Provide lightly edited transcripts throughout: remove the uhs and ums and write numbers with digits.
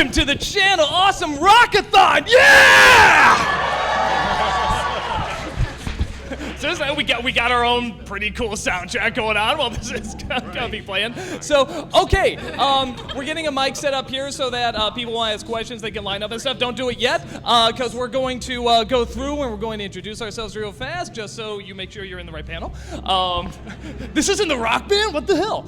Welcome to the Channel Awesome Rockathon! Yeah! So we got our own pretty cool soundtrack going on while this is gonna be playing. So, okay, we're getting a mic set up here so that people want to ask questions, they can line up and stuff. Don't do it yet, because we're going to go through and we're going to introduce ourselves real fast, just so you make sure you're in the right panel. This isn't the rock band? What the hell?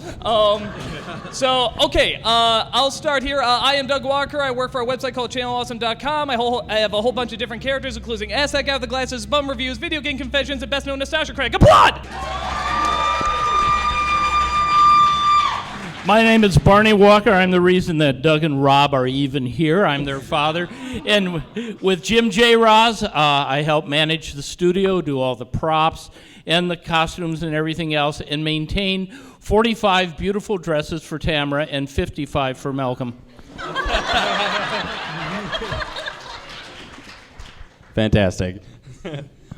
So, okay, I'll start here. I am Doug Walker. I work for a website called ChannelAwesome.com. I have a whole bunch of different characters, including Ask That Guy with the Glasses, Bum Reviews, Video Game Confessions, and best known nostalgia critic. Applaud! My name is Barney Walker. I'm the reason that Doug and Rob are even here. I'm their father. And with Jim J. Roz, I help manage the studio, do all the props and the costumes and everything else, and maintain 45 beautiful dresses for Tamara and 55 for Malcolm. Fantastic.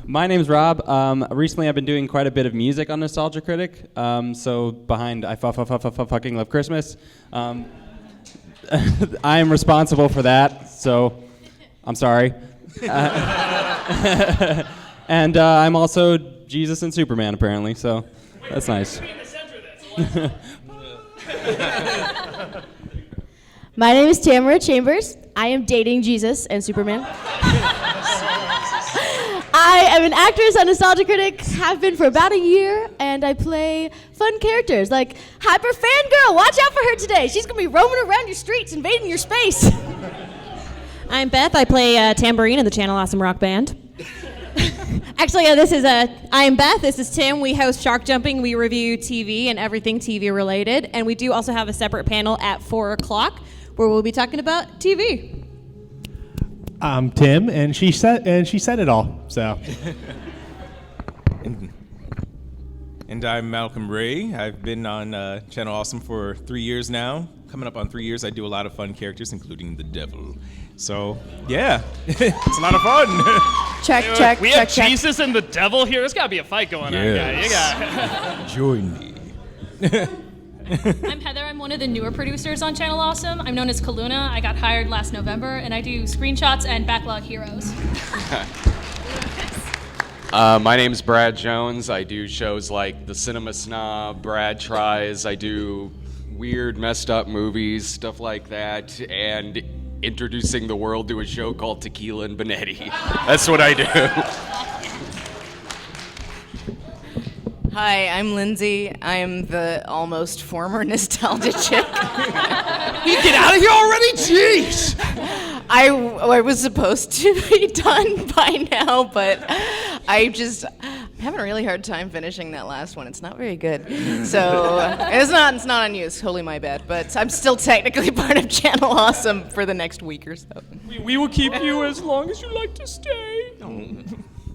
My name's Rob. Recently I've been doing quite a bit of music on Nostalgia Critic. So behind I fucking love Christmas. I am responsible for that, so I'm sorry. And I'm also Jesus and Superman apparently, so that's nice. My name is Tamara Chambers. I am dating Jesus and Superman. I am an actress on Nostalgia Critic, have been for about a year, and I play fun characters like Hyper Fangirl. Watch out for her today. She's going to be roaming around your streets, invading your space. I'm Beth. I play tambourine in the Channel Awesome Rock Band. Actually, I'm Beth. This is Tim. We host Shark Jumping. We review TV and everything TV related, and we do also have a separate panel at 4 o'clock where we'll be talking about TV. I'm Tim, and she said it all. So, and I'm Malcolm Ray. I've been on Channel Awesome for 3 years now. Coming up on 3 years, I do a lot of fun characters, including the devil. So, yeah, it's a lot of fun. Check. We have Jesus and the devil here. There's got to be a fight going on, guys. You got Join me. I'm Heather. I'm one of the newer producers on Channel Awesome. I'm known as Kaluna. I got hired last November, and I do screenshots and backlog heroes. My name's Brad Jones. I do shows like The Cinema Snob, Brad Tries. I do weird, messed up movies, stuff like that, and introducing the world to a show called Tequila and Benetti. That's what I do. Hi, I'm Lindsay. I am the almost former nostalgia chick. You get out of here already? Jeez! I was supposed to be done by now, but I'm having a really hard time finishing that last one. It's not very good. So it's not on you. It's totally my bad. But I'm still technically part of Channel Awesome for the next week or so. We will keep you as long as you like to stay.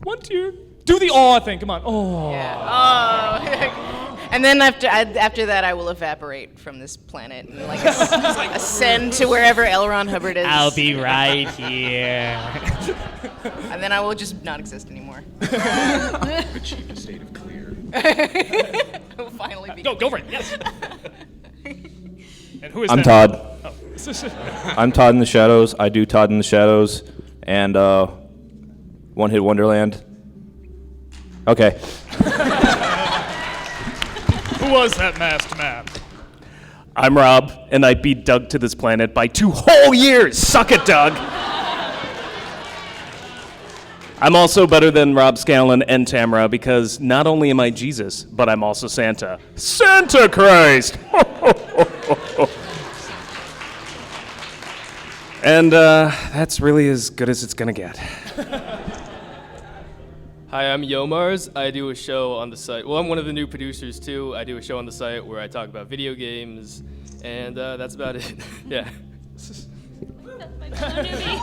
One tear. Do the awe thing. Come on. Oh. Yeah. Oh. And then after that, I will evaporate from this planet and ascend to wherever L. Ron Hubbard is. I'll be right here. And then I will just not exist anymore. Achieve a state of clear. I will finally be. Go for it. Yes. And who is I'm that? Todd. Oh. I'm Todd in the Shadows. I do Todd in the Shadows and One Hit Wonderland. Okay. Who was that masked man? I'm Rob, and I beat Doug to this planet by 2 whole years. Suck it, Doug. I'm also better than Rob Scanlon and Tamara because not only am I Jesus, but I'm also Santa. Santa Christ! And that's really as good as it's gonna get. Hi, I'm Yomars. I do a show on the site. Well, I'm one of the new producers, too. I do a show on the site where I talk about video games, and that's about it. Yeah. That's my fellow newbie.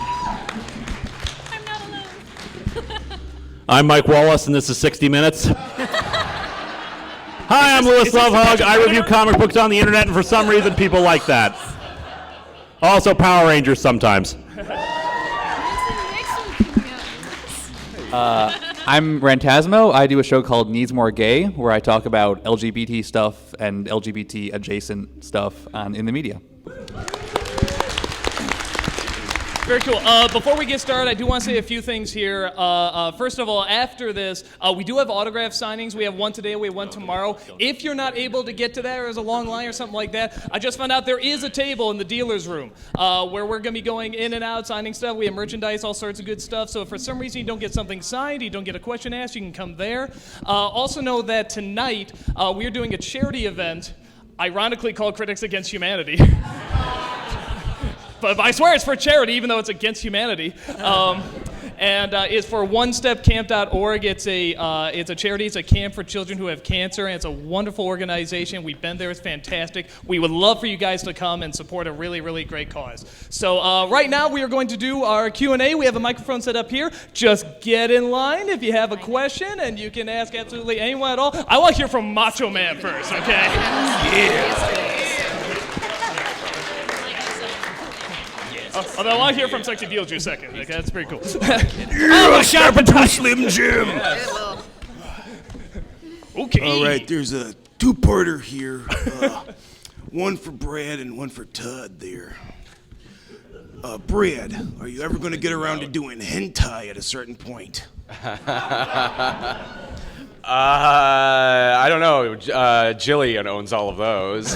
I'm not alone. I'm Mike Wallace, and this is 60 Minutes. Hi, I'm Louis Lovehog. I review comic books on the internet, and for some reason, people like that. Also, Power Rangers sometimes. I'm Rantasmo. I do a show called Needs More Gay, where I talk about LGBT stuff and LGBT adjacent stuff in the media. Very cool. Before we get started, I do want to say a few things here. First of all, after this, we do have autograph signings. We have one today, we have one tomorrow. If you're not able to get to that, or there's a long line or something like that, I just found out there is a table in the dealer's room where we're going to be going in and out, signing stuff. We have merchandise, all sorts of good stuff. So if for some reason you don't get something signed, you don't get a question asked, you can come there. Also know that tonight we're doing a charity event, ironically called Critics Against Humanity. But I swear it's for charity, even though it's against humanity. And it's for onestepcamp.org. It's a charity. It's a camp for children who have cancer, and it's a wonderful organization. We've been there. It's fantastic. We would love for you guys to come and support a really, really great cause. So right now we are going to do our Q&A. We have a microphone set up here. Just get in line if you have a question, and you can ask absolutely anyone at all. I want to hear from Macho Man first, okay? Yeah. Although I want to hear from Sexy Beetlejuice second. Okay, that's pretty cool. Yeah, snap into a Slim Jim. Okay. All right, there's a two-parter here. One for Brad and one for Todd there. Brad, are you ever going to get around to doing hentai at a certain point? I don't know. Jillian owns all of those.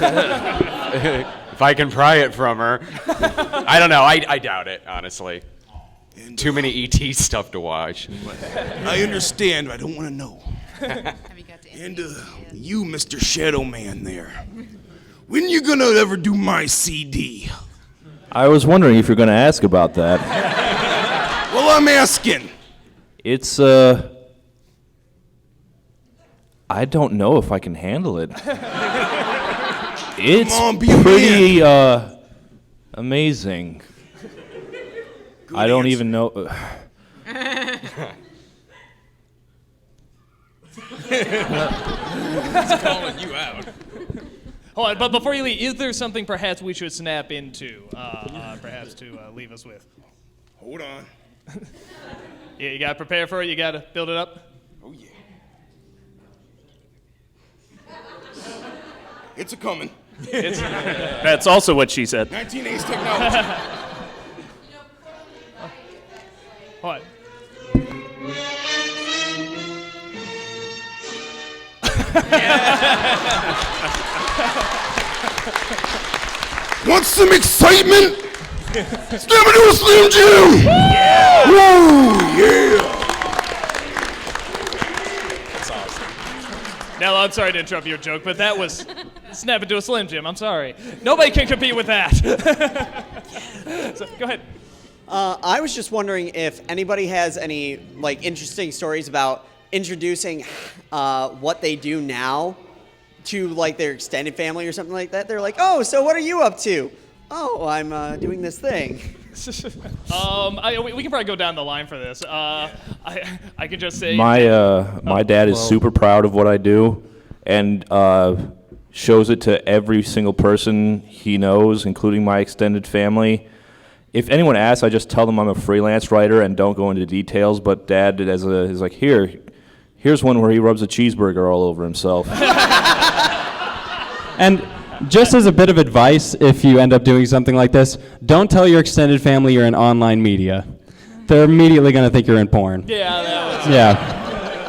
If I can pry it from her. I don't know. I doubt it, honestly. And, too many ET stuff to watch. I understand, but I don't want to know. And you, Mr. Shadow Man there. When you gonna ever do my CD? I was wondering if you're going to ask about that. Well, I'm asking. It's, I don't know if I can handle it. It's pretty amazing. Good I don't answer. Even know. It's calling you out. Hold on, but before you leave, is there something perhaps we should snap into, perhaps to leave us with? Hold on. Yeah, you gotta prepare for it. You gotta build it up. Oh yeah. It's a coming. That's also what she said. 1980s technology. What? Want some excitement? Step into a Slim Jim! Yeah! Woo! Yeah! Now, I'm sorry to interrupt your joke, but that was snap into a Slim Jim. I'm sorry. Nobody can compete with that. So, go ahead. I was just wondering if anybody has any interesting stories about introducing what they do now to their extended family or something like that. They're like, oh, so what are you up to? Oh, I'm doing this thing. We can probably go down the line for this. I can just say my dad is super proud of what I do, and shows it to every single person he knows, including my extended family. If anyone asks, I just tell them I'm a freelance writer and don't go into details. But Dad is like, here's one where he rubs a cheeseburger all over himself. And just as a bit of advice, if you end up doing something like this, don't tell your extended family you're in online media. They're immediately going to think you're in porn. Yeah, that was... Yeah.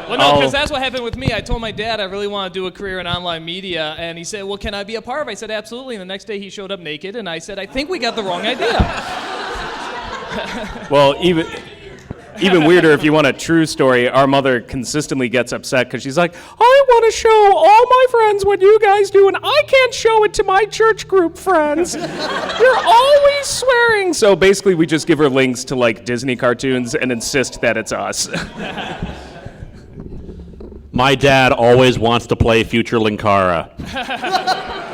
Well, no, because that's what happened with me. I told my dad I really want to do a career in online media, and he said, well, can I be a part of it? I said, absolutely. And the next day he showed up naked, and I said, I think we got the wrong idea. Well, even weirder, if you want a true story, our mother consistently gets upset because she's like, I want to show all my friends what you guys do, and I can't show it to my church group friends. You're always swearing. So basically, we just give her links to Disney cartoons and insist that it's us. My dad always wants to play Future Linkara.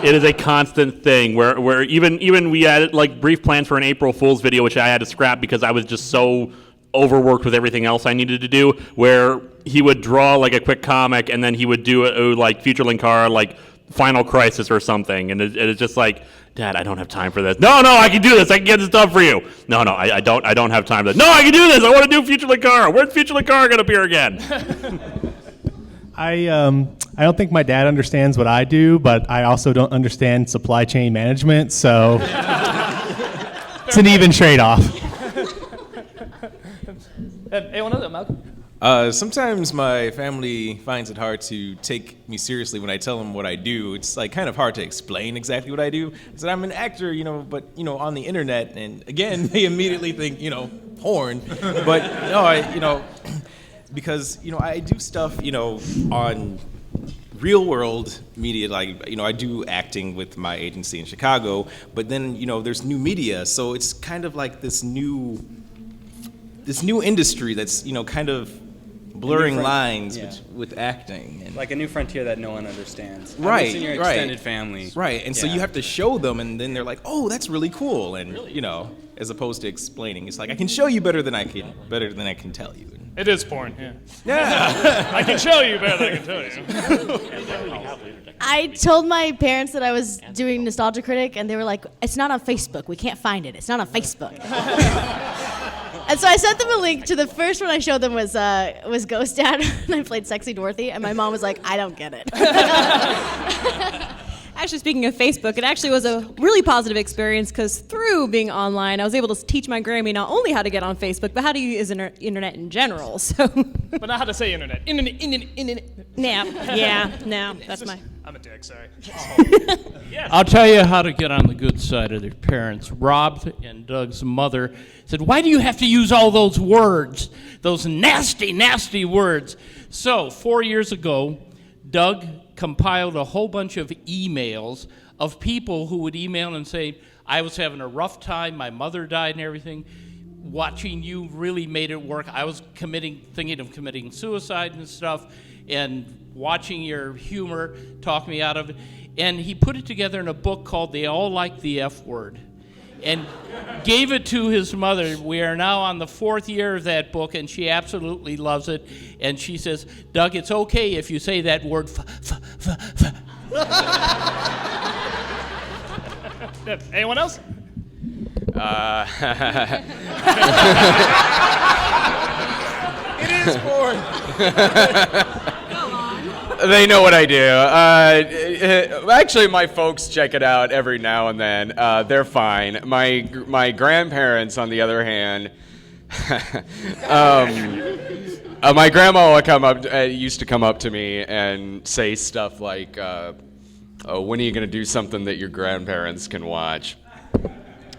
It is a constant thing where even we had brief plans for an April Fool's video, which I had to scrap because I was just so overworked with everything else I needed to do, where he would draw a quick comic and then he would do Future Linkara, Final Crisis or something, and it's just Dad, I don't have time for this. No, I can do this. I can get this done for you. No, I don't have time for this. No, I can do this. I want to do Future Linkara. Where's Future Linkara going to appear again? I don't think my dad understands what I do, but I also don't understand supply chain management, so it's an even trade-off. Anyone else? Malcolm? Sometimes my family finds it hard to take me seriously when I tell them what I do. It's like kind of hard to explain exactly what I do. I said I'm an actor, but on the internet, and again they immediately think porn. But no, because I do stuff on real world media, like I do acting with my agency in Chicago. But then there's new media, so it's kind of like this new industry that's kind of blurring lines with acting, and like a new frontier that no one understands. Right, in your extended family. Right, and so you have to show them, and then they're like, "Oh, that's really cool," and as opposed to explaining, it's like I can show you better than I can tell you. It is porn, yeah. Yeah, I can show you better than I can tell you. I told my parents that I was doing Nostalgia Critic, and they were like, "It's not on Facebook. We can't find it. It's not on Facebook." And so I sent them a link to the first one I showed them was Ghost Dad, and I played Sexy Dorothy, and my mom was like, "I don't get it." Actually, speaking of Facebook, it actually was a really positive experience because through being online, I was able to teach my Grammy not only how to get on Facebook, but how to use internet in general. So, but not how to say internet. Internet. That's my. I'm a dick. Sorry. I'll tell you how to get on the good side of their parents. Rob and Doug's mother said, "Why do you have to use all those words? Those nasty, nasty words." So 4 years ago, Doug compiled a whole bunch of emails of people who would email and say, "I was having a rough time, my mother died and everything. Watching you really made it work. I was thinking of committing suicide and stuff, and watching your humor talked me out of it." And he put it together in a book called They All Like the F Word, and gave it to his mother. We are now on the 4th year of that book, and she absolutely loves it. And she says, "Doug, it's okay if you say that word Anyone else? It is porn. They know what I do. Actually, my folks check it out every now and then. They're fine. My grandparents, on the other hand, my grandma used to come up to me and say stuff like, "Oh, when are you going to do something that your grandparents can watch?"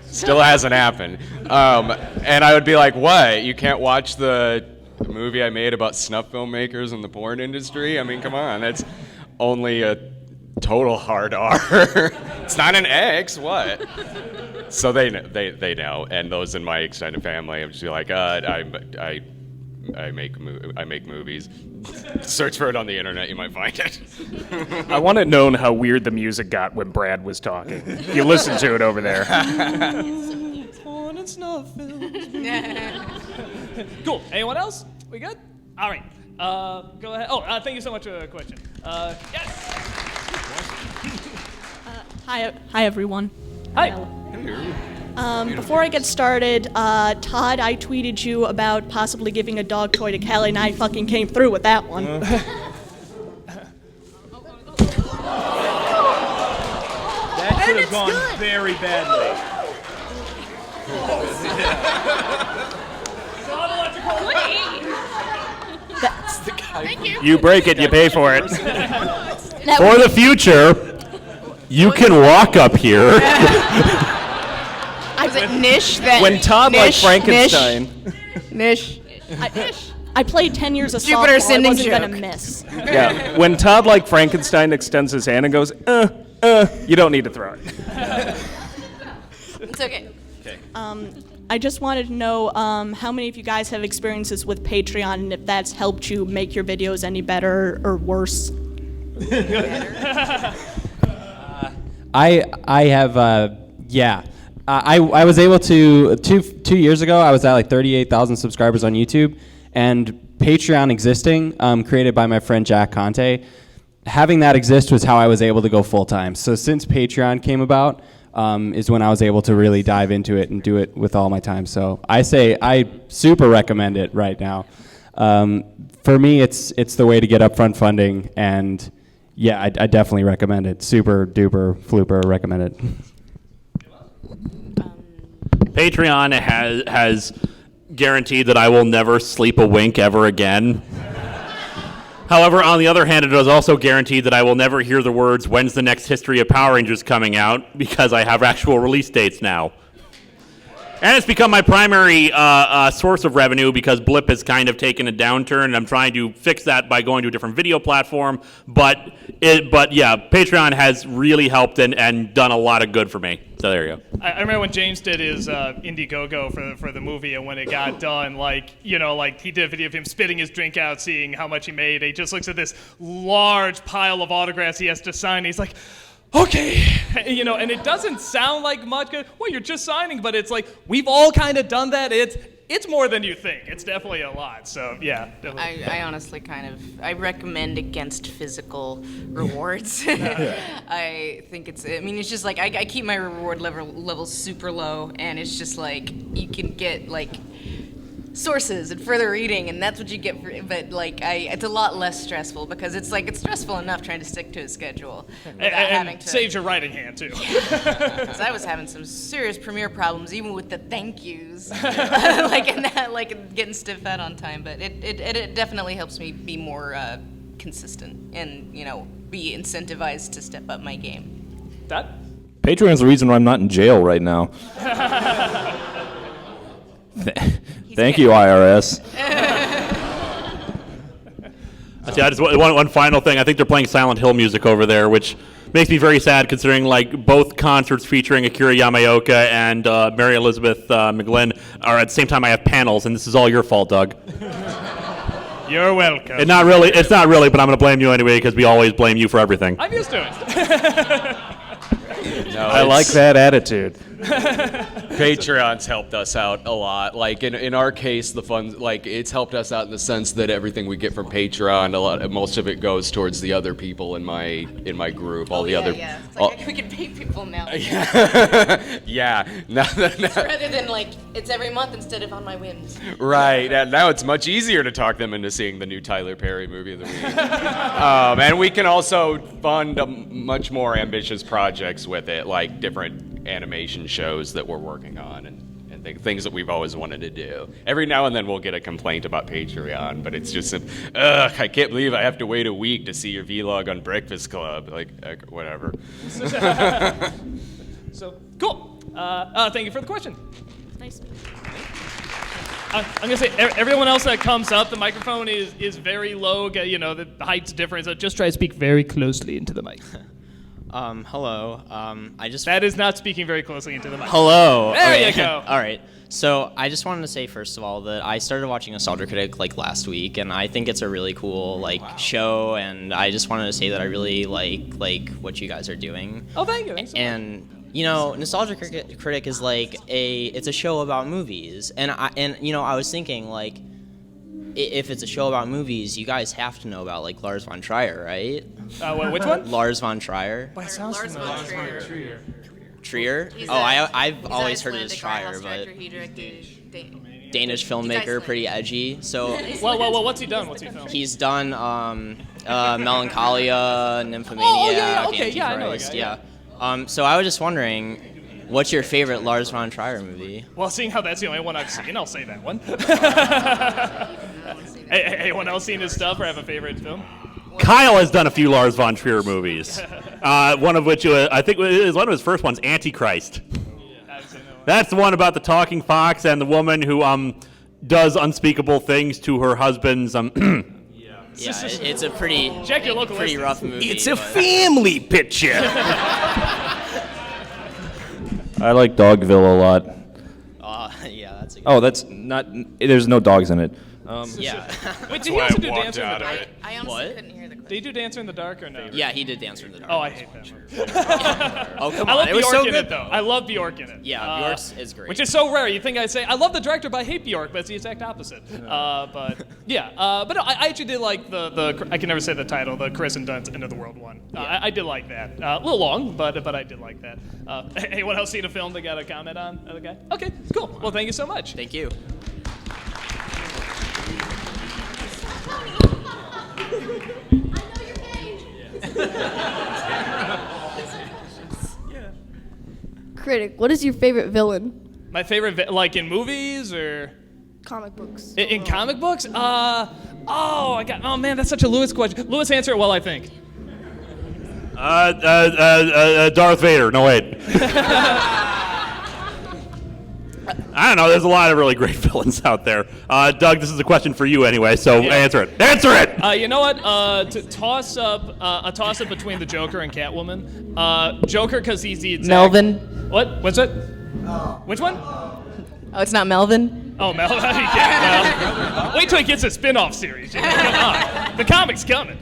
Still hasn't happened. And I would be like, "What? You can't watch the movie I made about snuff filmmakers in the porn industry? I mean, come on, that's only a total hard R. It's not an X. What?" So they know, and those in my extended family, I'm just like, I make movies. Search for it on the internet, you might find it. I want it known how weird the music got when Brad was talking. You listen to it over there. Porn and snuff films. Cool. Anyone else? We good? All right. Go ahead. Oh, thank you so much for the question. Yes. Hi, everyone. Hi. Before I get started, Todd, I tweeted you about possibly giving a dog toy to Callie, and I fucking came through with that one. That could have gone very badly. You break it, you pay for it. For the future, you can walk up here. Was it Nish that? When Todd liked Frankenstein. Nish. I played 10 years of Jupiter softball. I sending wasn't joke. gonna miss. Yeah, when Todd like Frankenstein extends his hand and goes, you don't need to throw it. It's okay. I just wanted to know how many of you guys have experiences with Patreon, and if that's helped you make your videos any better or worse. I have, yeah. I was able to, two years ago, I was at like 38,000 subscribers on YouTube, and Patreon existing, created by my friend Jack Conte, having that exist was how I was able to go full time. So since Patreon came about, is when I was able to really dive into it and do it with all my time. So I say I super recommend it right now. For me, it's the way to get upfront funding, and yeah, I definitely recommend it. Super duper flooper recommend it. Patreon has guaranteed that I will never sleep a wink ever again. However, on the other hand, it is also guaranteed that I will never hear the words, "When's the next History of Power Rangers coming out?" because I have actual release dates now. And it's become my primary source of revenue because Blip has kind of taken a downturn, and I'm trying to fix that by going to a different video platform. But yeah, Patreon has really helped and done a lot of good for me. So there you go. I remember when James did his Indiegogo for the movie, and when it got done, like he did a video of him spitting his drink out, seeing how much he made. He just looks at this large pile of autographs he has to sign. He's like, okay, and it doesn't sound like much. Well, you're just signing, but it's like we've all kind of done that. It's more than you think. It's definitely a lot. So yeah, definitely. I honestly I recommend against physical rewards. I think it's just like I keep my reward level super low, and it's just like you can get like sources and further reading, and that's what you get for, but like it's a lot less stressful because it's stressful enough trying to stick to a schedule without having to saves your writing hand too. Because I was having some serious Premiere problems even with the thank yous like getting stiff-fed on time, but it definitely helps me be more consistent and be incentivized to step up my game. That Patreon's the reason why I'm not in jail right now. Thank you, IRS. I just one final thing. I think they're playing Silent Hill music over there, which makes me very sad considering like both concerts featuring Akira Yamaoka and Mary Elizabeth McGlynn are at the same time I have panels, and this is all your fault, Doug. You're welcome. It's not really, but I'm going to blame you anyway because we always blame you for everything. I'm used to it. No, I like that attitude. Patreon's helped us out a lot. Like in our case, the funds, like it's helped us out in the sense that everything we get from Patreon, most of it goes towards the other people in my group. All the other. Yeah. It's like we can pay people now. Yeah. Rather than like it's every month instead of on my whims. Right. And now it's much easier to talk them into seeing the new Tyler Perry movie of the week. And we can also fund much more ambitious projects with it, like different animation shows that we're working on and things that we've always wanted to do. Every now and then we'll get a complaint about Patreon, but it's just, I can't believe I have to wait a week to see your vlog on Breakfast Club. Like, whatever. So, cool. Thank you for the question. Nice. I'm going to say, everyone else that comes up, the microphone is very low. The height's different, so just try to speak very closely into the mic. Hello. That is not speaking very closely into the mic. Hello. There Okay. you go. All right. So I just wanted to say first of all that I started watching Nostalgia Critic like last week, and I think it's a really cool show, and I just wanted to say that I really like what you guys are doing. Oh, thank you. Thanks so much. And Nostalgia Critic is it's a show about movies, and I was thinking like, if it's a show about movies, you guys have to know about like Lars von Trier, right? Which one? Lars von Trier. Lars von Trier. Trier? He's I've always He's heard it as Trier, Grindhouse but director. He directed Danish filmmaker, pretty edgy. So. Well, what's he done? What's he filmed? He's done Melancholia, Nymphomaniac, Okay, yeah, I know that Antichrist, guy, yeah. So I was just wondering, what's your favorite Lars von Trier movie? Well, seeing how that's the only one I've seen, I'll say that one. Anyone else seen his stuff or have a favorite film? Kyle has done a few Lars von Trier movies. One of which I think is one of his first ones, Antichrist. That's the one about the talking fox and the woman who does unspeakable things to her husband's. Yeah, it's a pretty rough movie. It's a family picture. I like Dogville a lot. Yeah, that's a good Oh, that's not. There's no dogs in it. Yeah. Wait, did he also do Dancer in the Dark? I honestly couldn't hear the question. Did he do Dancer in the Dark or no? Yeah, he did Dancer in the Dark. Oh, I hate that one. Oh, come I on. love It was Bjork so in good, it, though. I love Bjork in it. Yeah, Bjork's is great. Which is so rare. You think I'd say, I love the director, but I hate Bjork, but it's the exact opposite. But no, I actually did like the I can never say the title, the Chris and Dunst End of the World one. I did like that. A little long, but I did like that. Anyone else seen a film that got a comment on? Other guy? Okay, cool. Well, thank you so much. Thank you. Critic, what is your favorite villain? My favorite, like in movies or? comic books. In comic books? Oh man, that's such a Lewis question. Lewis, answer it well, I think. Darth Vader. No, wait. I don't know. There's a lot of really great villains out there. Doug, this is a question for you anyway, so answer it. Answer it! You know what? To toss up a toss-up between the Joker and Catwoman. Joker, because he's the exact... Melvin. What? What's it? Which one? Oh, it's not Melvin? Oh, Melvin. Yeah, well, wait till he gets a spin-off series. You know? Come on. The comic's coming.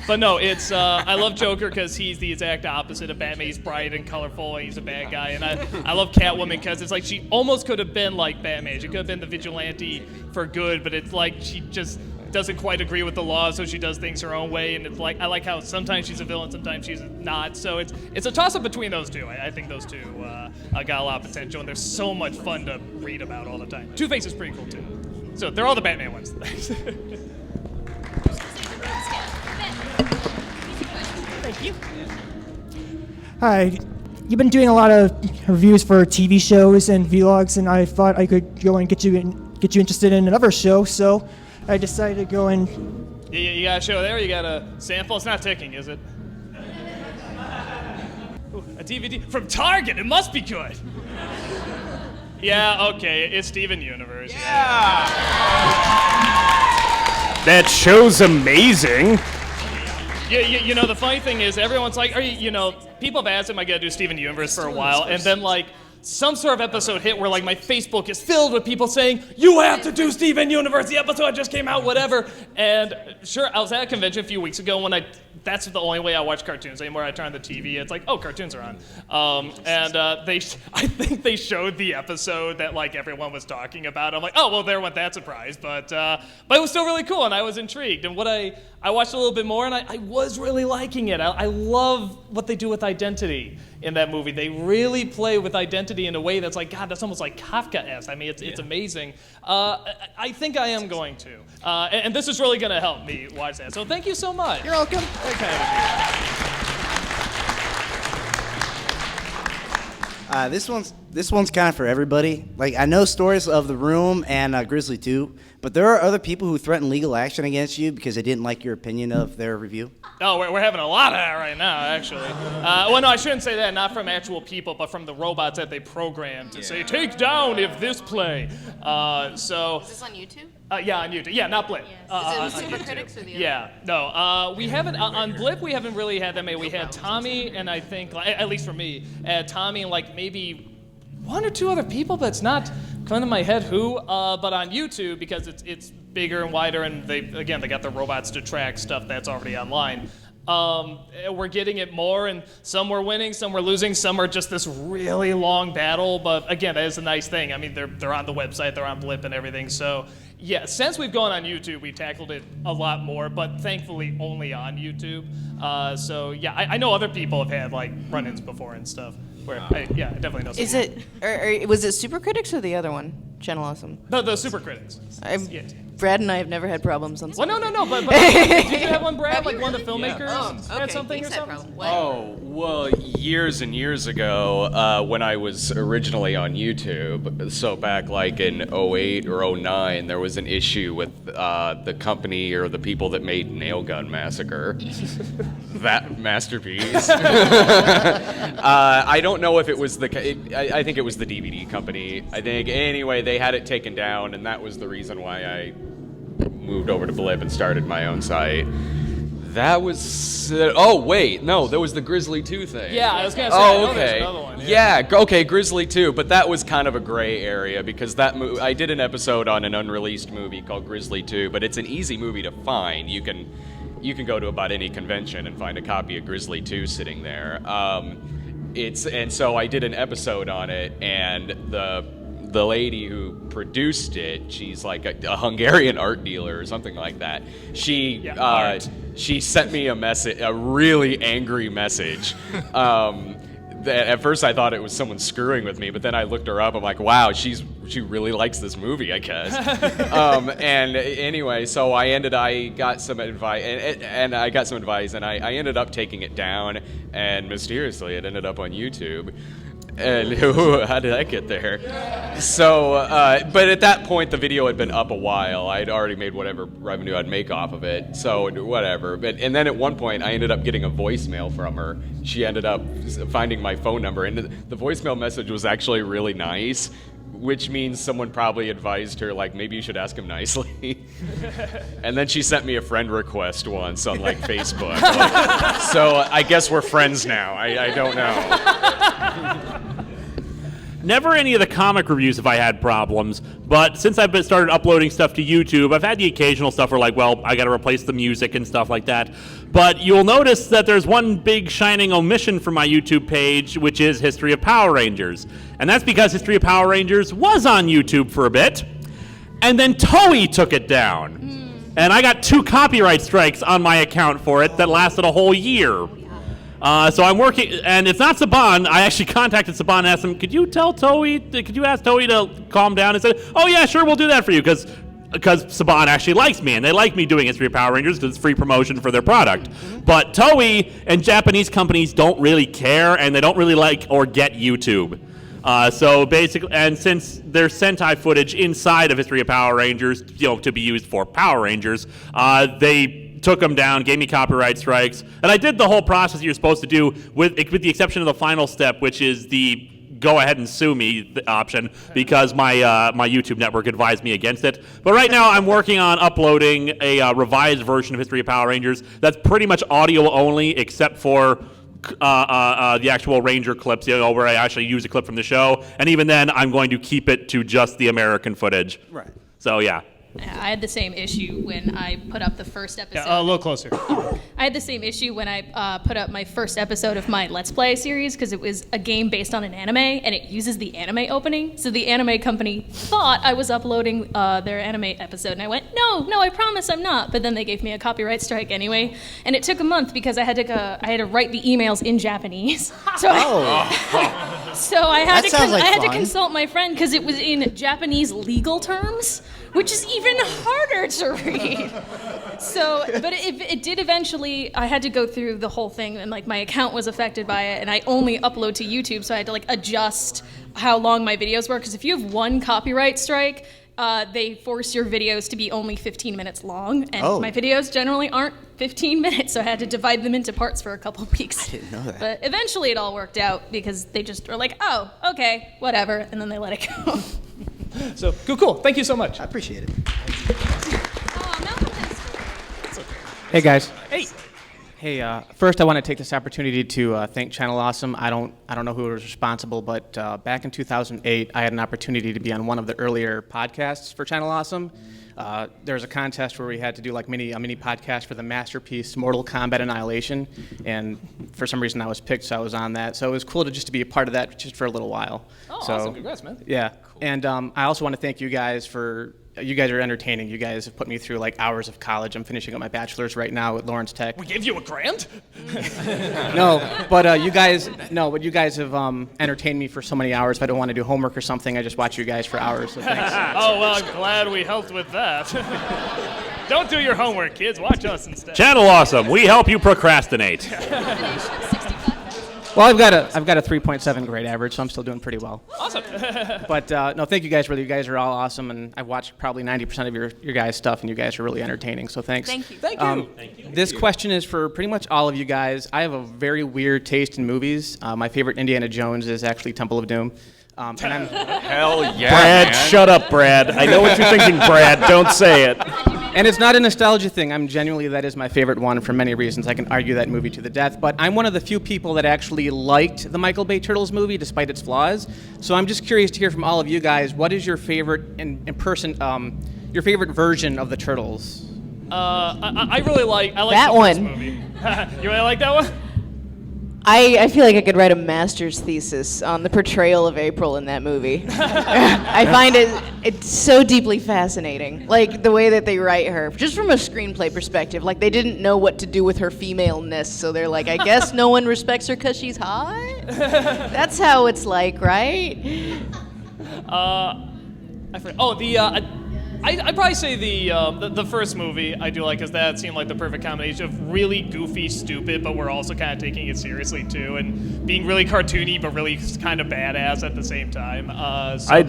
But no, it's I love Joker because he's the exact opposite of Batman. He's bright and colorful, and he's a bad guy. And I love Catwoman because it's like she almost could have been like Batman. She could have been the vigilante for good, but it's like she just doesn't quite agree with the law, so she does things her own way. And it's like I like how sometimes she's a villain, sometimes she's not. So it's a toss-up between those two. I think those two got a lot of potential, and they're so much fun to read about all the time. Two-Face is pretty cool too. So they're all the Batman ones. Thank you. Hi. You've been doing a lot of reviews for TV shows and vlogs, and I thought I could go and get you interested in another show, so I decided to go and... You got a show there? You got a sample? It's not ticking, is it? Ooh, a DVD from Target. It must be good. Yeah, okay. It's Steven Universe. Yeah. That show's amazing. You know, the funny thing is, everyone's like, people have asked, am I going to do Steven Universe for a while? And then, like, some sort of episode hit where, like, my Facebook is filled with people saying, you have to do Steven Universe, the episode just came out, whatever. And sure, I was at a convention a few weeks ago when that's the only way I watch cartoons anymore. I turn on the TV, it's like, oh, cartoons are on. I think they showed the episode that, like, everyone was talking about. I'm like, oh, well, there went that surprise. But it was still really cool, and I was intrigued. And I watched a little bit more, and I was really liking it. I love what they do with identity in that movie. They really play with identity in a way that's like, God, that's almost like Kafka-esque. I mean, it's amazing. I think I am going to. And this is really going to help me watch that. So thank you so much. You're welcome. Very kind of you. This one's kind of for everybody. Like, I know stories of The Room and Grizzly 2, but there are other people who threaten legal action against you because they didn't like your opinion of their review. Oh, we're having a lot of that right now, actually. Well, no, I shouldn't say that. Not from actual people, but from the robots that they programmed to say, take down if this play. Is this on YouTube? Yeah, on YouTube. Yeah, not Blip. Is it Super Critics or the other? Yeah, no. We haven't, on Blip, we haven't really had that many. We had Tommy, and I think, at least for me, Tommy and like maybe one or two other people, but it's not coming to my head who. But on YouTube, because it's bigger and wider, and they got the robots to track stuff that's already online. We're getting it more, and some we're winning, some we're losing, some are just this really long battle. But again, that is a nice thing. I mean, they're on the website, they're on Blip and everything. So yeah, since we've gone on YouTube, we've tackled it a lot more, but thankfully only on YouTube. So yeah, I know other people have had like run-ins before and stuff. Where I definitely know. Is it? Was it Super Critics or the other one? Channel Awesome. The Super Critics. Brad and I have never had problems on. Well, no. But did you have one, Brad? Like one of the filmmakers had okay. something or something? Oh, well, years and years ago, when I was originally on YouTube, so back like in 08 or 09, there was an issue with the company or the people that made Nail Gun Massacre. That masterpiece. I don't know if it was I think it was the DVD company. I think, anyway, they had it taken down, and that was the reason why I moved over to Blip and started my own site. That was... oh, wait. No, that was the Grizzly 2 thing. Yeah, I was going to say, oh, I know okay. there's another one. Yeah, okay, Grizzly 2, but that was kind of a gray area because I did an episode on an unreleased movie called Grizzly 2, but it's an easy movie to find. You can go to about any convention and find a copy of Grizzly 2 sitting there. And so I did an episode on it, and the lady who produced it, she's like a Hungarian art dealer or something like that. She sent me a really angry message. At first I thought it was someone screwing with me, but then I looked her up. I'm like, wow, she really likes this movie, I guess. And anyway, so I got some advice, and I ended up taking it down, and mysteriously it ended up on YouTube. And how did I get there? So, but at that point, the video had been up a while. I'd already made whatever revenue I'd make off of it. So, whatever. And then at one point, I ended up getting a voicemail from her. She ended up finding my phone number. And the voicemail message was actually really nice, which means someone probably advised her, like, maybe you should ask him nicely. And then she sent me a friend request once on, like, Facebook. So I guess we're friends now. I don't know. Never any of the comic reviews have I had problems, but since I've started uploading stuff to YouTube, I've had the occasional stuff where, like, well, I got to replace the music and stuff like that. But you'll notice that there's one big shining omission from my YouTube page, which is History of Power Rangers. And that's because History of Power Rangers was on YouTube for a bit, and then Toei took it down. And I got 2 copyright strikes on my account for it that lasted a whole year. So I'm working, and it's not Saban. I actually contacted Saban and asked him, could you ask Toei to calm down? And said, oh yeah, sure, we'll do that for you, because Saban actually likes me, and they like me doing History of Power Rangers because it's free promotion for their product. But Toei and Japanese companies don't really care, and they don't really like or get YouTube. So basically, and since there's Sentai footage inside of History of Power Rangers, to be used for Power Rangers, they took them down, gave me copyright strikes, and I did the whole process you're supposed to do, with the exception of the final step, which is the go ahead and sue me option, because my YouTube network advised me against it. But right now I'm working on uploading a revised version of History of Power Rangers that's pretty much audio only, except for the actual Ranger clips, where I actually use a clip from the show, and even then I'm going to keep it to just the American footage. Right. So yeah. I had the same issue when I put up the first episode. Yeah, a little closer. I had the same issue when I put up my first episode of my Let's Play series, because it was a game based on an anime, and it uses the anime opening. So the anime company thought I was uploading their anime episode, and I went, no, I promise I'm not. But then they gave me a copyright strike anyway, and it took a month because I had to write the emails in Japanese. So so I had to consult my friend, because it was in Japanese legal terms, which is even harder to read. So, but it did eventually, I had to go through the whole thing, and like my account was affected by it, and I only upload to YouTube, so I had to like adjust how long my videos were, because if you have one copyright strike, they force your videos to be only 15 minutes long, and my videos generally aren't 15 minutes, so I had to divide them into parts for a couple of weeks. I didn't know that. But eventually it all worked out, because they just were like, oh, okay, whatever, and then they let it go. So, cool. Thank you so much. I appreciate it. Hey, guys. Hey. Hey, first I want to take this opportunity to thank Channel Awesome. I don't know who was responsible, but back in 2008, I had an opportunity to be on one of the earlier podcasts for Channel Awesome. There was a contest where we had to do like a mini podcast for the masterpiece Mortal Kombat Annihilation, and for some reason I was picked, so I was on that. So it was cool to be a part of that just for a little while. Oh, so, awesome. Congrats, man. Yeah. Cool. And I also want to thank you guys you guys are entertaining. You guys have put me through like hours of college. I'm finishing up my bachelor's right now at Lawrence Tech. We gave you a grant? No, but you guys have entertained me for so many hours. If I don't want to do homework or something, I just watch you guys for hours. So thanks. Oh, well, I'm glad we helped with that. Don't do your homework, kids. Watch us instead. Channel Awesome. We help you procrastinate. Well, I've got a 3.7 grade average, so I'm still doing pretty well. Awesome. But no, thank you guys. Really, you guys are all awesome, and I've watched probably 90% of your guys' stuff, and you guys are really entertaining. So thanks. Thank you. Thank you. This question is for pretty much all of you guys. I have a very weird taste in movies. My favorite Indiana Jones is actually Temple of Doom. And I'm Hell yeah, Brad, man. shut up, Brad. I know what you're thinking, Brad. Don't say it. And it's not a nostalgia thing. That is my favorite one for many reasons. I can argue that movie to the death. But I'm one of the few people that actually liked the Michael Bay Turtles movie despite its flaws. So I'm just curious to hear from all of you guys, what is your favorite your favorite version of the Turtles? I really like that the one. first movie. You really like that one? I feel like I could write a master's thesis on the portrayal of April in that movie. I find it's so deeply fascinating, like the way that they write her, just from a screenplay perspective. Like they didn't know what to do with her femaleness, so they're like, I guess no one respects her because she's hot. That's how it's like, right? I forgot. Oh, I'd probably say the first movie I do like, because that seemed like the perfect combination of really goofy, stupid, but we're also kind of taking it seriously too, and being really cartoony but really kind of badass at the same time. So I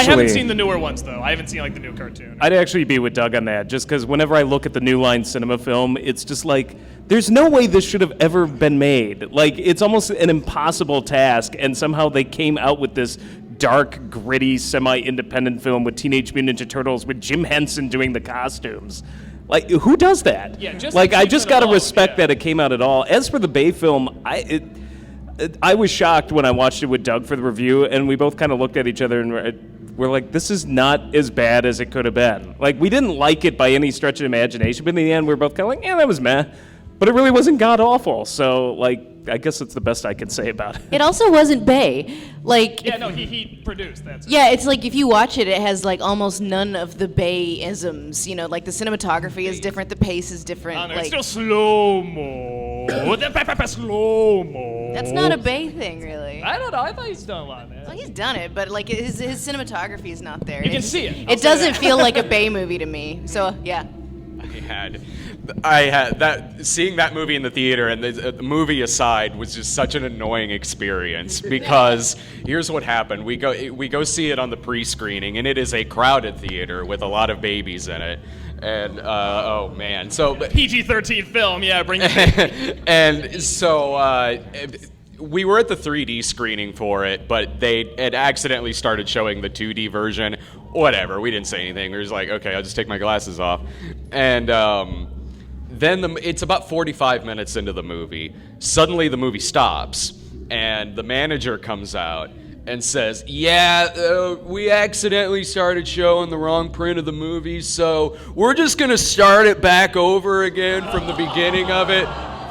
haven't seen the newer ones though. I haven't seen like the new cartoon. I'd actually be with Doug on that, just because whenever I look at the New Line Cinema film, it's just like, there's no way this should have ever been made. Like, it's almost an impossible task, and somehow they came out with this dark, gritty, semi-independent film with Teenage Mutant Ninja Turtles with Jim Henson doing the costumes. Like, who does that? Yeah, just like, to I keep just it gotta alone, respect that it came out at all. As for the Bay film, I was shocked when I watched it with Doug for the review, and we both kind of looked at each other and we're like, this is not as bad as it could have been. Like, we didn't like it by any stretch of imagination, but in the end, we were both kind of like, yeah, that was meh. But it really wasn't god-awful, so, like, I guess that's the best I can say about it. It also wasn't Bay. Like, Yeah, no, he produced that. yeah, it's like if you watch it, it has like almost none of the Bay-isms. You know, like the cinematography is different, the pace is different. It's Like, still slow-mo. Slow-mo. that's not a Bay thing, really. I don't know. I thought he's done a lot of that. Well, he's done it, but like his cinematography is not there. You can see it. I'll It say doesn't that. feel like a Bay movie to me. So yeah. I had that, seeing that movie in the theater, and the movie aside, was just such an annoying experience, because here's what happened. We go see it on the pre-screening, and it is a crowded theater with a lot of babies in it. And oh man, so PG-13 film, yeah, bring it. and so we were at the 3D screening for it, but they had accidentally started showing the 2D version. Whatever, we didn't say anything. We were just like, okay, I'll just take my glasses off. And then it's about 45 minutes into the movie. Suddenly the movie stops, and the manager comes out and says, yeah, we accidentally started showing the wrong print of the movie, so we're just going to start it back over again from the beginning of it.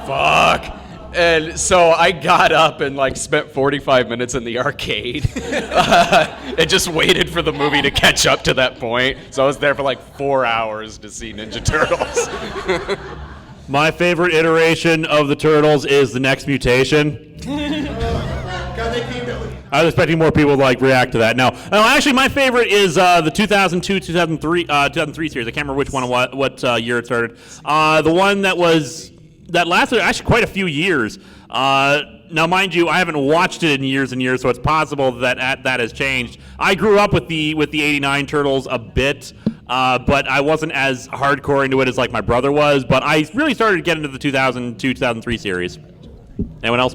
Fuck. And so I got up and like spent 45 minutes in the arcade and just waited for the movie to catch up to that point. So I was there for like 4 hours to see Ninja Turtles. My favorite iteration of the Turtles is the next mutation. I was expecting more people to like react to that. No, actually, my favorite is the 2002, 2003 series. I can't remember which one and what year it started. The one that lasted actually quite a few years. Now, mind you, I haven't watched it in years and years, so it's possible that that has changed. I grew up with the '89 Turtles a bit, but I wasn't as hardcore into it as like my brother was. But I really started to get into the 2002, 2003 series. Anyone else?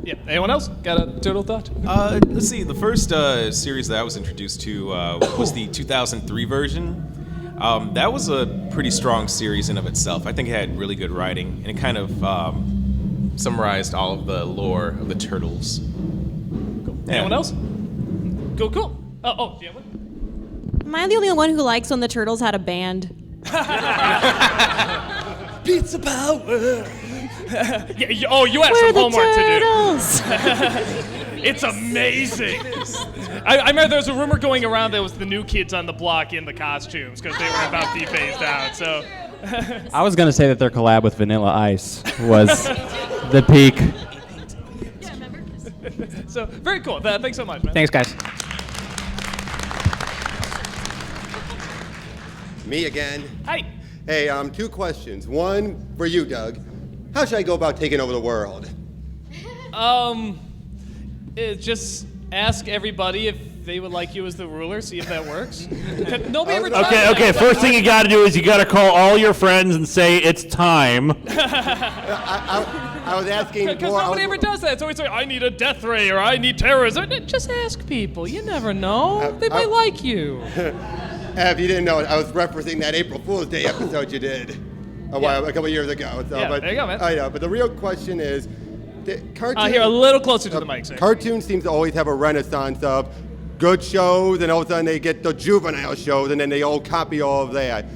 Yeah. Anyone else got a turtle thought? Let's see. The first series that I was introduced to was the 2003 version. That was a pretty strong series in of itself. I think it had really good writing, and it kind of summarized all of the lore of the Turtles. Cool. Anyone else? Cool. Oh, do you have one? Am I the only one who likes when the Turtles had a band? Pizza power. You have We're some homework the to do. It's amazing. I remember there was a rumor going around that it was the New Kids on the Block in the costumes because they were about to be phased out. So I was gonna say that their collab with Vanilla Ice was the peak. So very cool. Thanks so much, man. Thanks, guys. Me again. Hi. Hey, 2 questions. One for you, Doug. How should I go about taking over the world? Just ask everybody if they would like you as the ruler. See if that works. Nobody ever tried that. Okay. First thing you got to do is you got to call all your friends and say it's time. I was asking because nobody ever does that. It's always like, I need a death ray or I need terrorism. Just ask people. You never know. They might like you. If you didn't know, I was referencing that April Fool's Day episode you did a couple years ago. So, Yeah, there you go, man. I know, but the real question is, Here, a little closer to the mic, sir. Cartoons seem to always have a renaissance of good shows, and all of a sudden they get the juvenile shows, and then they all copy all of that.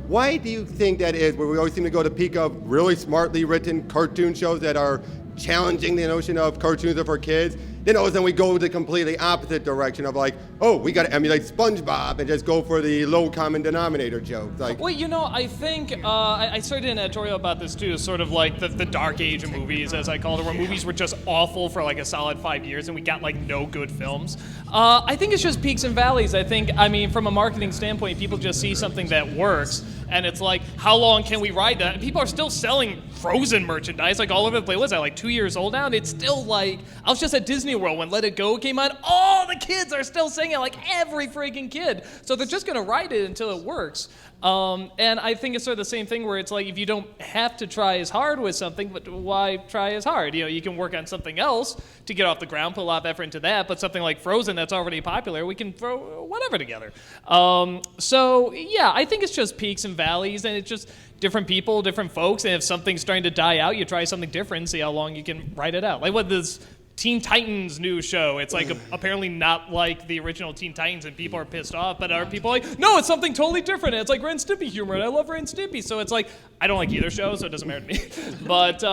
Why do you think that is, where we always seem to go to peak of really smartly written cartoon shows that are challenging the notion of cartoons are for kids, then all of a sudden we go the completely opposite direction of like oh, we got to emulate SpongeBob and just go for the low common denominator joke. Like, Well, I think I started an editorial about this too, sort of like the dark age of movies, as I called it, where movies were just awful for like a solid 5 years and we got like no good films. I think it's just peaks and valleys. I mean, from a marketing standpoint, people just see something that works and it's like, how long can we ride that? And people are still selling Frozen merchandise like all over the place. What is that, like 2 years old now? And it's still like, I was just at Disney World when Let It Go came out. All the kids are still singing, like every freaking kid. So they're just gonna ride it until it works. And I think it's sort of the same thing where it's like, if you don't have to try as hard with something, but why try as hard? You can work on something else to get off the ground, put a lot of effort into that, but something like Frozen that's already popular, we can throw whatever together. So yeah, I think it's just peaks and valleys, and it's just different people, different folks, and if something's starting to die out, you try something different, see how long you can ride it out. Like what this Teen Titans new show, it's like apparently not like the original Teen Titans and people are pissed off, but are people like, no, it's something totally different, and it's like Ren and Stimpy humor, and I love Ren and Stimpy, so it's like, I don't like either show, so it doesn't matter to me, but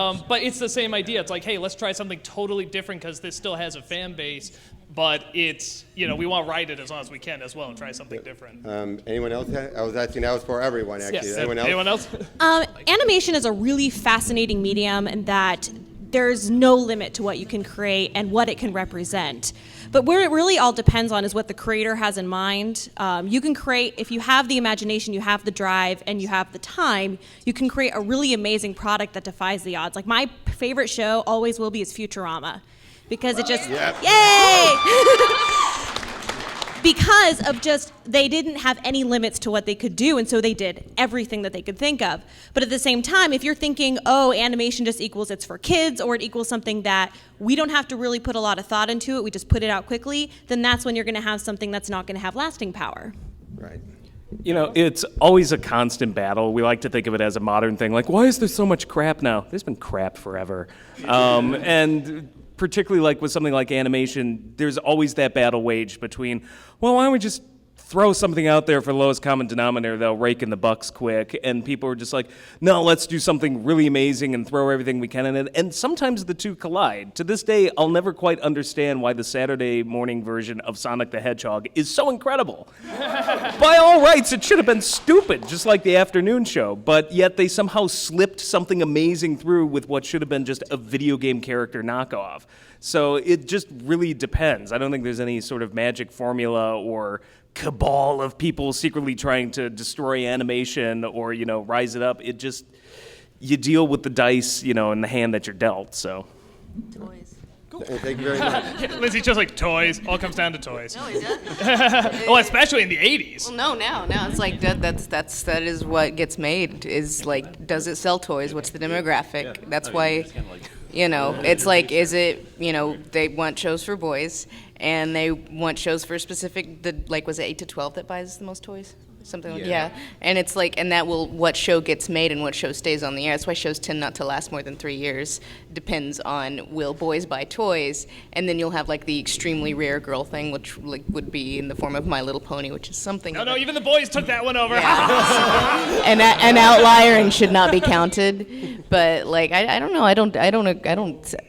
it's the same idea. It's like, hey, let's try something totally different because this still has a fan base, but it's, we want to ride it as long as we can as well and try something different. Anyone else? I was asking, that was for everyone, actually. Yes. Anyone else? Animation is a really fascinating medium in that there's no limit to what you can create and what it can represent. But where it really all depends on is what the creator has in mind. You can create, if you have the imagination, you have the drive, and you have the time, you can create a really amazing product that defies the odds. Like my favorite show always will be is Futurama. Because it just, yay! Because of just, they didn't have any limits to what they could do, and so they did everything that they could think of. But at the same time, if you're thinking, oh, animation just equals it's for kids, or it equals something that we don't have to really put a lot of thought into it, we just put it out quickly, then that's when you're gonna have something that's not gonna have lasting power. Right. It's always a constant battle. We like to think of it as a modern thing, like, why is there so much crap now? There's been crap forever. And particularly like with something like animation, there's always that battle waged between, well, why don't we just throw something out there for the lowest common denominator, they'll rake in the bucks quick, and people are just like, no, let's do something really amazing and throw everything we can in it, and sometimes the two collide. To this day, I'll never quite understand why the Saturday morning version of Sonic the Hedgehog is so incredible. By all rights, it should have been stupid, just like the afternoon show, but yet they somehow slipped something amazing through with what should have been just a video game character knockoff. So it just really depends. I don't think there's any sort of magic formula or cabal of people secretly trying to destroy animation or, rise it up. It just, you deal with the dice, in the hand that you're dealt, so. Toys. Cool. Thank you very much. Lizzie's just like toys. All comes down to toys. No, it does. Well, especially in the 80s. Well, now it's like that is what gets made is like, does it sell toys? What's the demographic? That's why, it's like, is it, they want shows for boys and they want shows for specific, was it 8 to 12 that buys the most toys? Something like yeah. And it's like, and that will, what show gets made and what show stays on the air. That's why shows tend not to last more than 3 years. Depends on, will boys buy toys? And then you'll have like the extremely rare girl thing, which would be in the form of My Little Pony, which is something. No, even the boys took that one over. Yeah. an outlier and should not be counted. But like, I don't know.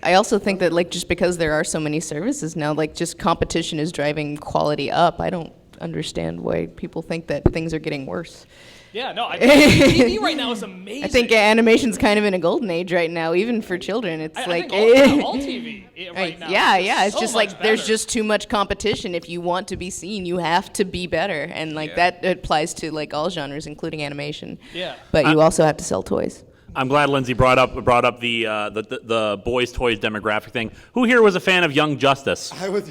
I also think that like, just because there are so many services now, like just competition is driving quality up. I don't understand why people think that things are getting worse. Yeah, no, TV right now is amazing. I think animation's kind of in a golden age right now, even for children. It's I think all TV right now. Yeah, it's so just like there's just too much competition. If you want to be seen, you have to be better, and like that applies to like all genres, including animation. Yeah. But you also have to sell toys. I'm glad Lindsay brought up the boys' toys demographic thing. Who here was a fan of Young Justice? I was.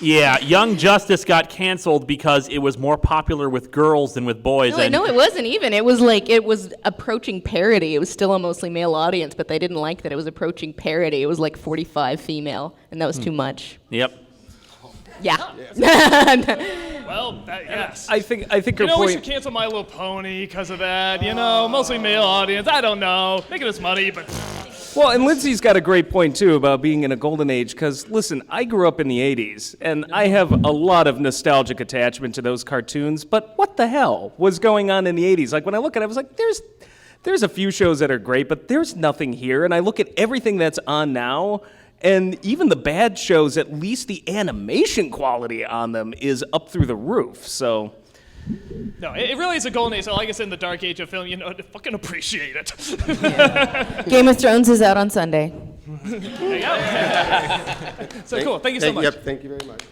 Yeah, Young Justice got canceled because it was more popular with girls than with boys. No, it wasn't even. It was like, it was approaching parody. It was still a mostly male audience, but they didn't like that it was approaching parody. It was like 45 female, and that was too much. Yep. Yeah. Well, yes. I think her we point. should cancel My Little Pony because of that. Mostly male audience. I don't know, making us money, but. Well, and Lindsay's got a great point, too, about being in a golden age, because, listen, I grew up in the 80s, and I have a lot of nostalgic attachment to those cartoons, but what the hell was going on in the 80s? Like, when I look at it, I was like, there's a few shows that are great, but there's nothing here, and I look at everything that's on now, And even the bad shows, at least the animation quality on them is up through the roof. So No, it really is a golden age. So like I said, in the dark age of film, fucking appreciate it. Game of Thrones is out on Sunday. There you go. So cool. Thank you so much. Yep, thank you very much.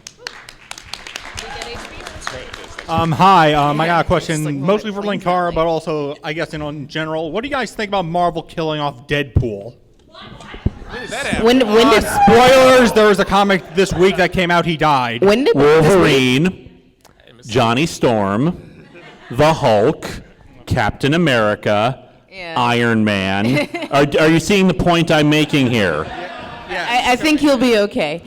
Hi, I got a question, mostly for Linkara, but also, I guess, in general. What do you guys think about Marvel killing off Deadpool? When did Spoilers, there was a comic this week that came out, he died. When did Wolverine, Johnny Storm, the Hulk, Captain America, Iron Man. Are you seeing the point I'm making here? I think he'll be okay.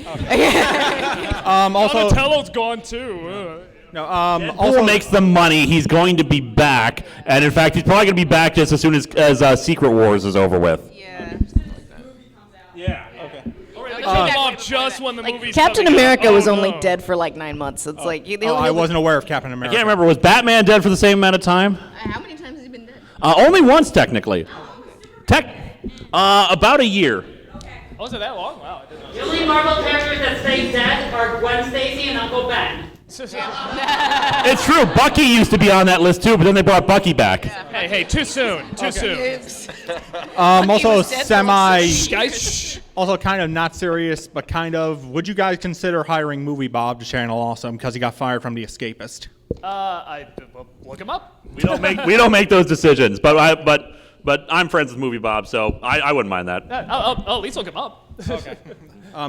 Also, Donatello's gone too. No, Also makes the money. He's going to be back, and in fact, he's probably going to be back just as soon as Secret Wars is over with. Just when the movie's Captain coming out. America was Oh, only no. dead for like 9 months. It's like I wasn't aware of Captain I America. can't remember. Was Batman dead for the same amount of time? How many times has he been dead? Only once, technically. About a year. Oh, was it that long? Wow. I didn't know. The only Marvel characters that stay dead are Gwen Stacy and Uncle Ben. It's true. Bucky used to be on that list too, but then they brought Bucky back. Hey, too soon. Too soon. Also Guys, also kind of not serious, but kind of. Would you guys consider hiring Movie Bob to Channel Awesome because he got fired from The Escapist? Well, look him up. We don't make those decisions, but I'm friends with Movie Bob, so I wouldn't mind that. At least look him up. Okay.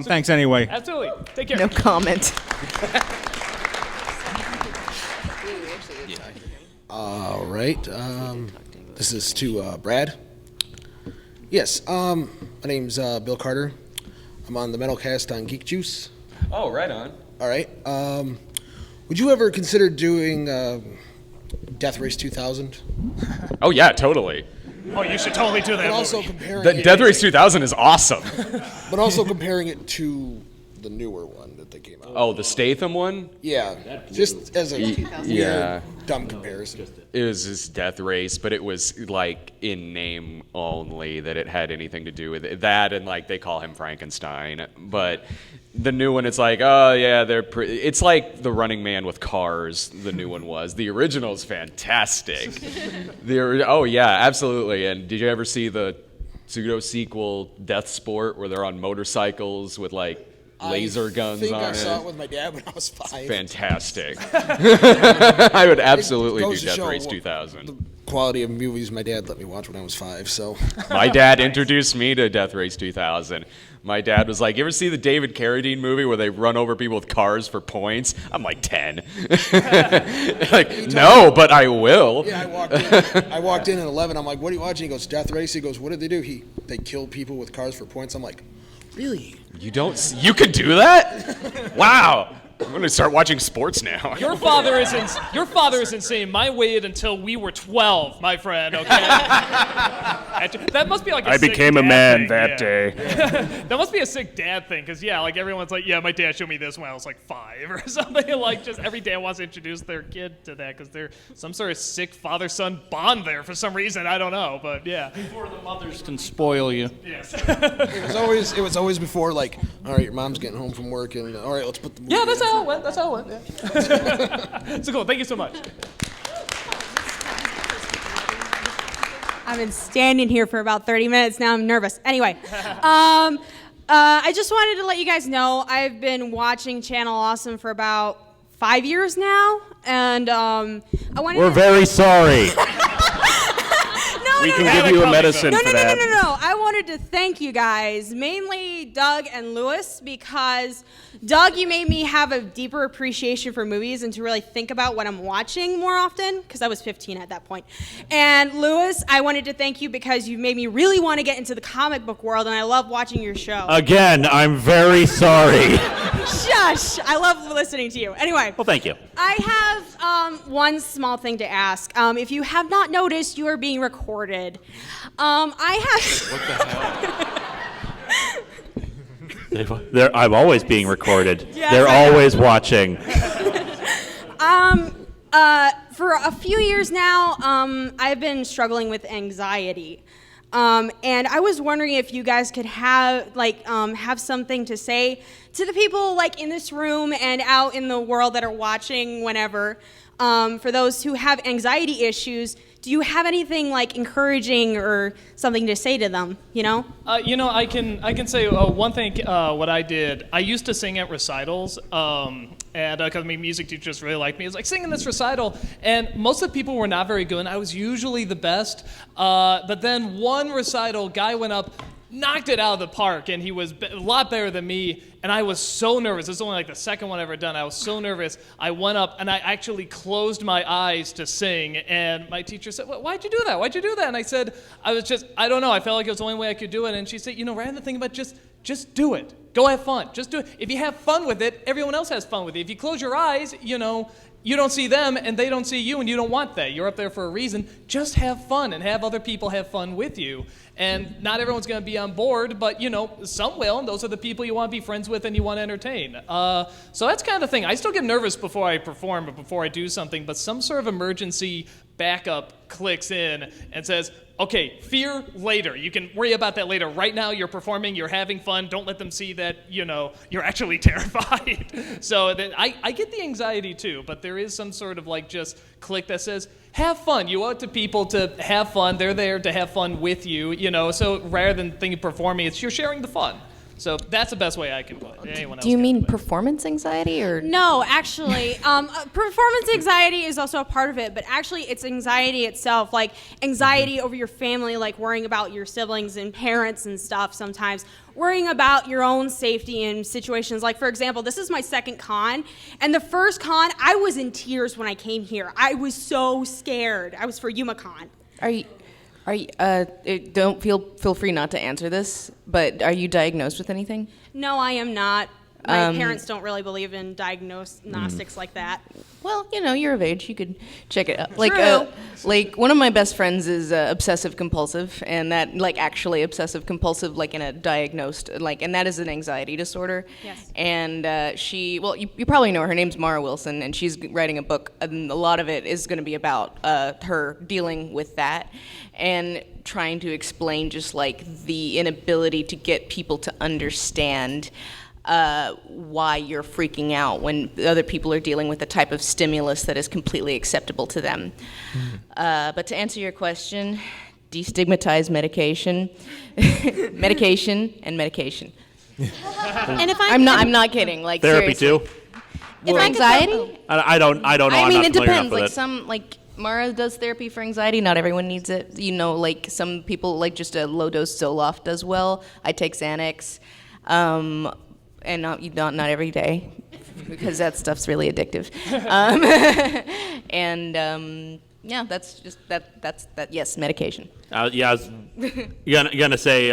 Thanks anyway. Absolutely. Take care. No comment. All right. This is to Brad. Yes. My name's Bill Carter. I'm on the Metalcast on Geek Juice. Oh, right on. All right. Would you ever consider doing Death Race 2000? Oh yeah, totally. Oh, you should totally do that. But also movie. comparing Death Race 2000 is awesome. But also comparing it to the newer one that they came out. Oh, the Statham one? Yeah. Just as a weird, dumb comparison. It was this Death Race, but it was like in name only that it had anything to do with it. That and like they call him Frankenstein. But the new one, it's like, oh yeah, it's like the Running Man with cars. The new one was. The original's fantastic. Oh yeah, absolutely. And did you ever see the pseudo sequel Death Sport where they're on motorcycles with like laser guns on it? I saw it with my dad when I was 5. Fantastic. I would absolutely do goes to Death show Race 2000. The quality of movies my dad let me watch when I was 5. So My dad introduced me to Death Race 2000. My dad was like, "You ever see the David Carradine movie where they run over people with cars for points?" I'm like 10. Like, no, but I will. Yeah, I walked in at 11. I'm like, "What are you watching?" He goes, "Death Race." He goes, "What did they do?" They kill people with cars for points. I'm like, "Really? You could do that? Wow. I'm going to start watching sports now. Your father is insane. Mine waited until we were 12, my friend. Okay. That must be like I became a man that day. day. That must be a sick dad thing, because like everyone's like, yeah, my dad showed me this when I was like 5 or something. Like just every dad wants to introduce their kid to that because there's some sort of sick father-son bond there for some reason. I don't know, but yeah. Before the mothers can spoil you. Yes. It was always before like, all right, your mom's getting home from work, and all right, let's put the movie. Yeah, that's how it went. Yeah. So cool. Thank you so much. I've been standing here for about 30 minutes now. I'm nervous. Anyway, I just wanted to let you guys know I've been watching Channel Awesome for about 5 years now, and I wanted. We're very sorry. We can give you a medicine for that. No. I wanted to thank you guys, mainly Doug and Lewis, because Doug, you made me have a deeper appreciation for movies and to really think about what I'm watching more often, because I was 15 at that point. And Lewis, I wanted to thank you because you made me really want to get into the comic book world, and I love watching your show. Again, I'm very sorry. Shush! I love listening to you. Anyway. Well, thank you. I have one small thing to ask. If you have not noticed, you are being recorded. I have. What the hell? I'm always being recorded. Yes, They're I know. always watching. For a few years now, I've been struggling with anxiety. And I was wondering if you guys could have something to say to the people like in this room and out in the world that are watching whenever. For those who have anxiety issues, do you have anything like encouraging or something to say to them? I can say one thing. What I did, I used to sing at recitals, and because my music teacher just really liked me, I was like singing this recital, and most of the people were not very good. And I was usually the best, but then one recital, guy went up, knocked it out of the park, and he was a lot better than me, and I was so nervous. This is only like the second one I've ever done. I was so nervous. I went up, and I actually closed my eyes to sing, and my teacher said, why'd you do that? Why'd you do that? And I said, I don't know. I felt like it was the only way I could do it, and she said, rather than thinking about just do it. Go have fun. Just do it. If you have fun with it, everyone else has fun with it. If you close your eyes, you don't see them and they don't see you, and you don't want that. You're up there for a reason. Just have fun and have other people have fun with you. And not everyone's going to be on board, but some will, and those are the people you want to be friends with and you want to entertain. So that's kind of the thing. I still get nervous before I perform or before I do something, but some sort of emergency backup clicks in and says, okay, fear later. You can worry about that later. Right now, you're performing, you're having fun. Don't let them see that, you're actually terrified. So I get the anxiety too, but there is some sort of just click that says, have fun. You owe it to people to have fun. They're there to have fun with you, So rather than thinking performing, you're sharing the fun. So that's the best way I can put it. Do you mean performance anxiety or? No, actually, performance anxiety is also a part of it, but actually it's anxiety itself, like anxiety over your family, like worrying about your siblings and parents and stuff sometimes, worrying about your own safety in situations. Like, for example, this is my second con, and the first con, I was in tears when I came here. I was so scared. I was for YumaCon. Don't feel free not to answer this, but are you diagnosed with anything? No, I am not. My parents don't really believe in diagnostics like that. Well, you're of age. You could check it out. True. Like one of my best friends is obsessive compulsive, and that actually obsessive compulsive, in a diagnosed and that is an anxiety disorder. Yes. And you probably know her. Her name's Mara Wilson, and she's writing a book, and a lot of it is going to be about her dealing with that and trying to explain just the inability to get people to understand why you're freaking out when other people are dealing with a type of stimulus that is completely acceptable to them. But to answer your question, destigmatize medication, medication, and medication. And if I'm not kidding. Therapy seriously. too. For anxiety? I don't know. I I'm mean, not it familiar depends. enough with it. Mara does therapy for anxiety. Not everyone needs it. Some people just a low dose Zoloft does well. I take Xanax. And not every day, because that stuff's really addictive. That's just that's yes, medication. I was gonna say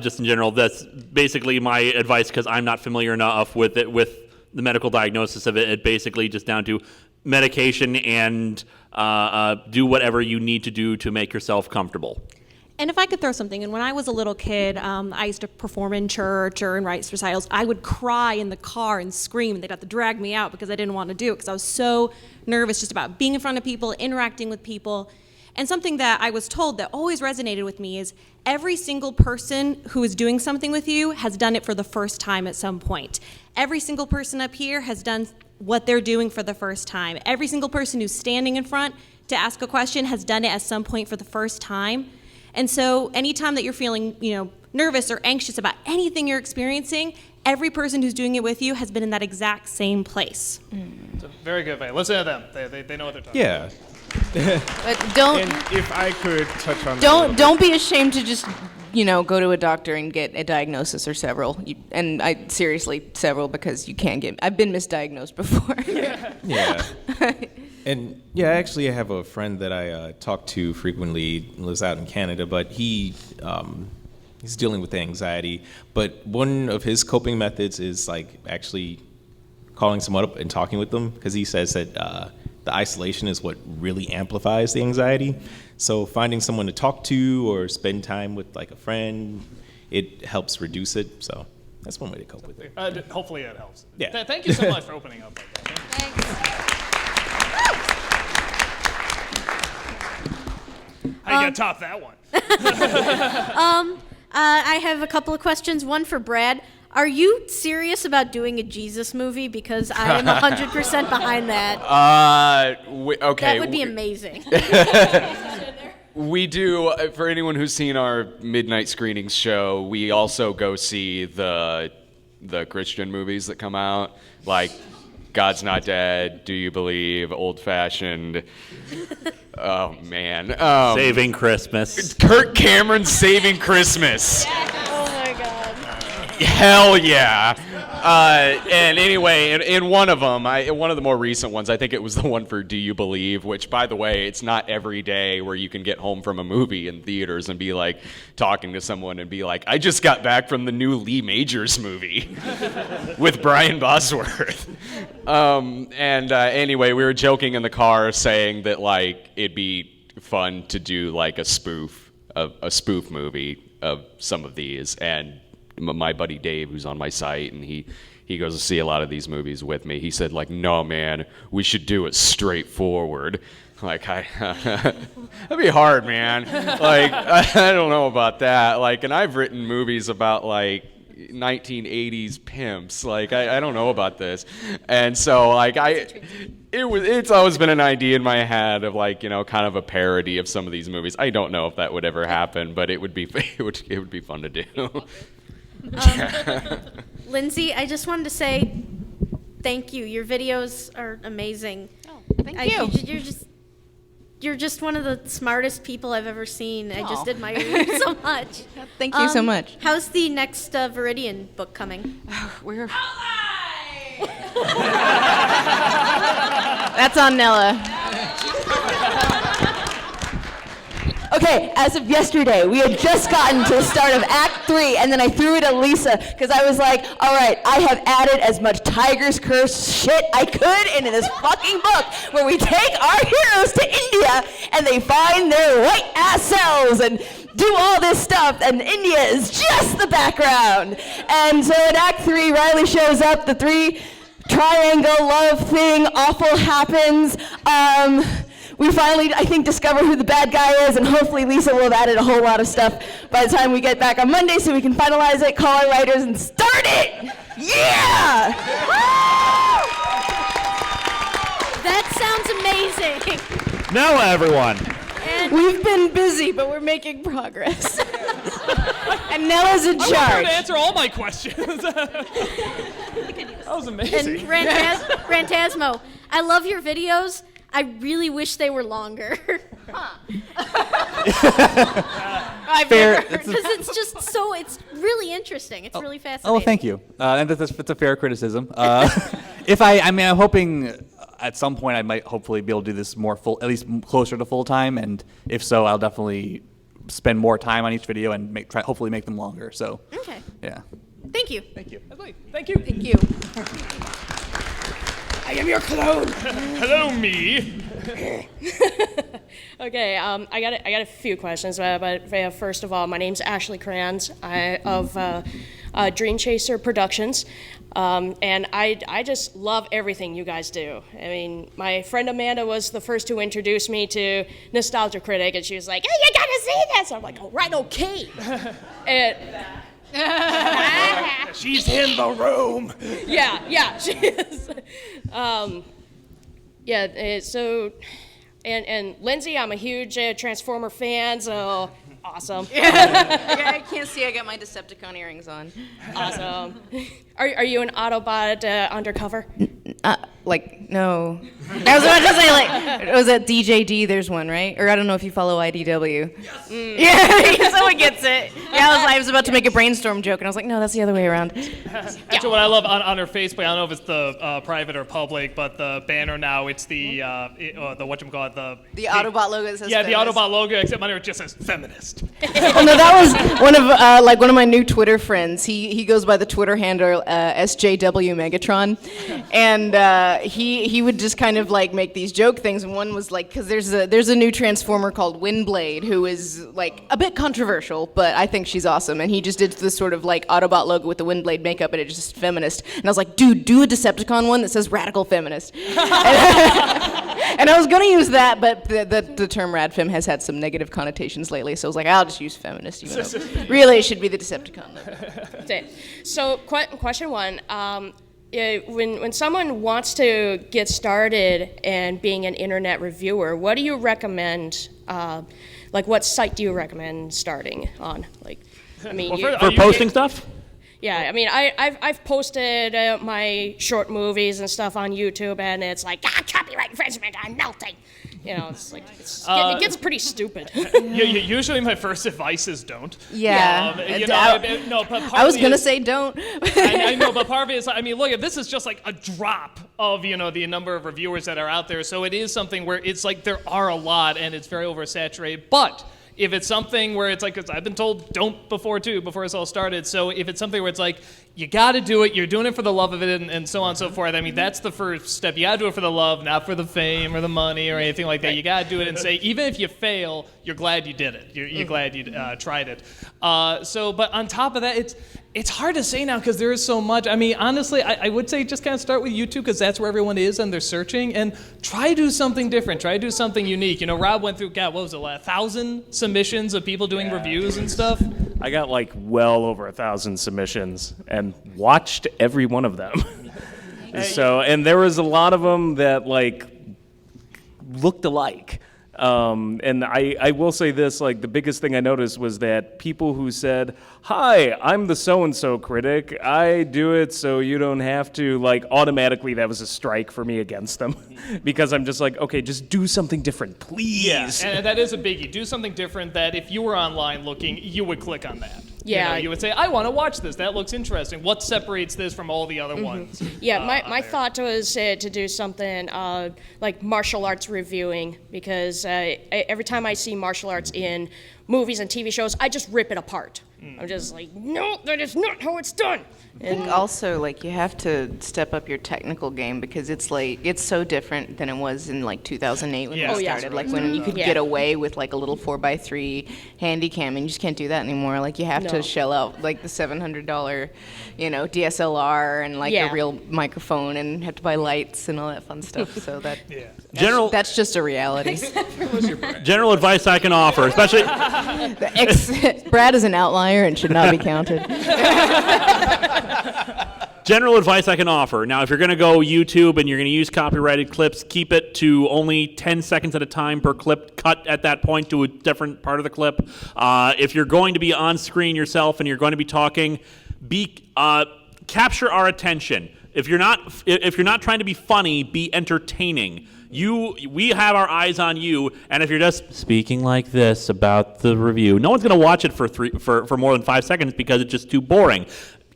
just in general, that's basically my advice, because I'm not familiar enough with it, with the medical diagnosis of it. It basically just down to medication and do whatever you need to do to make yourself comfortable. And if I could throw something in, when I was a little kid, I used to perform in church or in rites recitals. I would cry in the car and scream, and they'd have to drag me out because I didn't want to do it, because I was so nervous just about being in front of people, interacting with people. And something that I was told that always resonated with me is every single person who is doing something with you has done it for the first time at some point. Every single person up here has done what they're doing for the first time. Every single person who's standing in front to ask a question has done it at some point for the first time. And so anytime that you're feeling, nervous or anxious about anything you're experiencing, every person who's doing it with you has been in that exact same place. So very good, man. Listen to them. They know what they're talking about. But don't. And if I could touch on. Don't be ashamed to just go to a doctor and get a diagnosis or several. Seriously several, because you can get. I've been misdiagnosed before. Yeah. And actually, I have a friend that I talk to frequently, lives out in Canada, but he's dealing with anxiety. But one of his coping methods is actually calling someone up and talking with them, because he says that the isolation is what really amplifies the anxiety. So finding someone to talk to or spend time with, a friend, it helps reduce it. So that's one way to cope with it. Hopefully that helps. Yeah. Thank you so much for opening up like that. Thanks. How you gonna top that one? I have a couple of questions. One for Brad. Are you serious about doing a Jesus movie? Because I am 100% behind that. Okay. That would be amazing. We do, for anyone who's seen our midnight screenings show, we also go see the Christian movies that come out, like God's Not Dead, Do You Believe, Old Fashioned. Oh man, Saving Christmas. Kirk Cameron's Saving Christmas. Oh my God. Hell yeah. And anyway, in one of them, one of the more recent ones, I think it was the one for Do You Believe, which, by the way, it's not every day where you can get home from a movie in theaters and be like talking to someone and be like, I just got back from the new Lee Majors movie with Brian Bosworth. Anyway, we were joking in the car saying that like it'd be fun to do like a spoof movie of some of these, and my buddy Dave, who's on my site, and he goes to see a lot of these movies with me. He said, like, no, man, we should do it straightforward. Like, that'd be hard, man. Like, I don't know about that. Like, and I've written movies about, like, 1980s pimps. Like, I don't know about this. And so, like, it's always been an idea in my head of, like, you know, kind of a parody of some of these movies. I don't know if that would ever happen, but it would be fun to do. Lindsay, I just wanted to say thank you. Your videos are amazing. Oh, thank you. You're just one of the smartest people I've ever seen. I just admire you so much. Thank you so much. How's the next Viridian book coming? That's on Nella. Okay, as of yesterday, we had just gotten to the start of Act 3, and then I threw it at Lisa, because I was like, all right, I have added as much Tiger's Curse shit I could into this fucking book, where we take our heroes to India, and they find their white-ass selves, and do all this stuff, and India is just the background. And so in Act 3, Riley shows up, the 3 triangle love thing, awful happens. We finally, I think, discover who the bad guy is, and hopefully Lisa will have added a whole lot of stuff by the time we get back on Monday so we can finalize it, call our writers, and start it! Yeah! That sounds amazing. Now, everyone. We've been busy, but we're making progress. And Nella's in I charge. want her to answer all my questions. That was amazing. And Rantasmo, I love your videos. I really wish they were longer. Fair. Because it's just so, it's really interesting. It's really fascinating. Oh, well, thank you. And that's a fair criticism. I'm hoping at some point I might hopefully be able to do this more full, at least closer to full time. And if so, I'll definitely spend more time on each video and hopefully make them longer. So, okay. Yeah. Thank you. Thank you. Thank you. Thank you. I am your clone. Hello, me. Okay, I got a few questions, but first of all, my name's Ashley Kranz of Dream Chaser Productions, and I just love everything you guys do. I mean, my friend Amanda was the first to introduce me to Nostalgia Critic, and she was like, "Hey, you gotta see this." I'm like, "All right, okay." She's in the room. Yeah, she is. And Lindsay, I'm a huge Transformer fan, so awesome. Yeah, I can't see. I got my Decepticon earrings on. Awesome. Are you an Autobot undercover? No. I was about to say, it was at DJD, there's one, right? Or I don't know if you follow IDW. Yes. Yeah, someone gets it. Yeah, I was about to make a brainstorm joke, and I was like, no, that's the other way around. Actually, what I love on her Facebook, I don't know if it's the private or public, but the banner now, it's the whatchamacallit, The Autobot logo that says yeah, feminist. the Autobot logo, except under it just says feminist. Oh, no, that was one of my new Twitter friends. He goes by the Twitter handle SJW Megatron, and he would just kind of make these joke things. And one was because there's a new Transformer called Windblade who is a bit controversial, but I think she's awesome. And he just did this sort of Autobot logo with the Windblade makeup, and it's just feminist. And I was like, dude, do a Decepticon one that says radical feminist. And I was gonna use that, but the term radfem has had some negative connotations lately, so I was like, I'll just use feminist, even though really it should be the Decepticon. Okay. So question one, when someone wants to get started and being an internet reviewer, what do you recommend, like what site do you recommend starting on? Like, I mean, for posting stuff? Yeah, I mean, I've posted my short movies and stuff on YouTube, and it's like, copyright infringement, I'm melting. You know, it's like, it gets pretty stupid. Usually my first advice is don't. Yeah. No, but I was gonna say don't. I know, but part of it is, I mean, look, this is just like a drop of, the number of reviewers that are out there. So it is something where it's like there are a lot and it's very oversaturated. But if it's something where it's like, 'cause I've been told don't before this all started. So if it's something where it's like, you got to do it, you're doing it for the love of it, and so on and so forth. I mean, that's the first step. You got to do it for the love, not for the fame or the money or anything like that. You got to do it and say, even if you fail, you're glad you did it. You're glad you tried it. But on top of that, it's hard to say now because there is so much. I mean, honestly, I would say just kind of start with YouTube because that's where everyone is and they're searching, and try to do something different. Try to do something unique. Rob went through, what was it, 1,000 submissions of people doing reviews and stuff? I got like well over 1,000 submissions and watched every one of them. And there was a lot of them that like looked alike. And I will say this, like the biggest thing I noticed was that people who said, hi, I'm the so-and-so critic, I do it so you don't have to, like automatically that was a strike for me against them. Because I'm just like, okay, just do something different, please. Yeah, and that is a biggie. Do something different that if you were online looking, you would click on that. Yeah. You would say, I want to watch this. That looks interesting. What separates this from all the other ones? Yeah, my thought was to do something like martial arts reviewing, because every time I see martial arts in movies and TV shows, I just rip it apart. I'm just like, no, that is not how it's done. I think also, like, you have to step up your technical game because it's so different than it was in like 2008 when we started. Like when you could get away with like a little 4x3 handy cam, and you just can't do that anymore. Like you have to shell out like the $700, DSLR and like a real microphone, and have to buy lights and all that fun stuff. So that's just a reality. General advice I can offer, especially Brad is an outlier and should not be counted. General advice I can offer. Now, if you're going to go YouTube and you're going to use copyrighted clips, keep it to only 10 seconds at a time per clip. Cut at that point to a different part of the clip. If you're going to be on screen yourself and you're going to be talking, capture our attention. If you're not trying to be funny, be entertaining. We have our eyes on you, and if you're just speaking like this about the review, no one's going to watch it for more than 5 seconds because it's just too boring.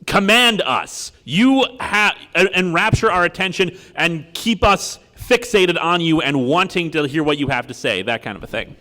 Command us. Enrapture our attention and keep us fixated on you and wanting to hear what you have to say, that kind of a thing.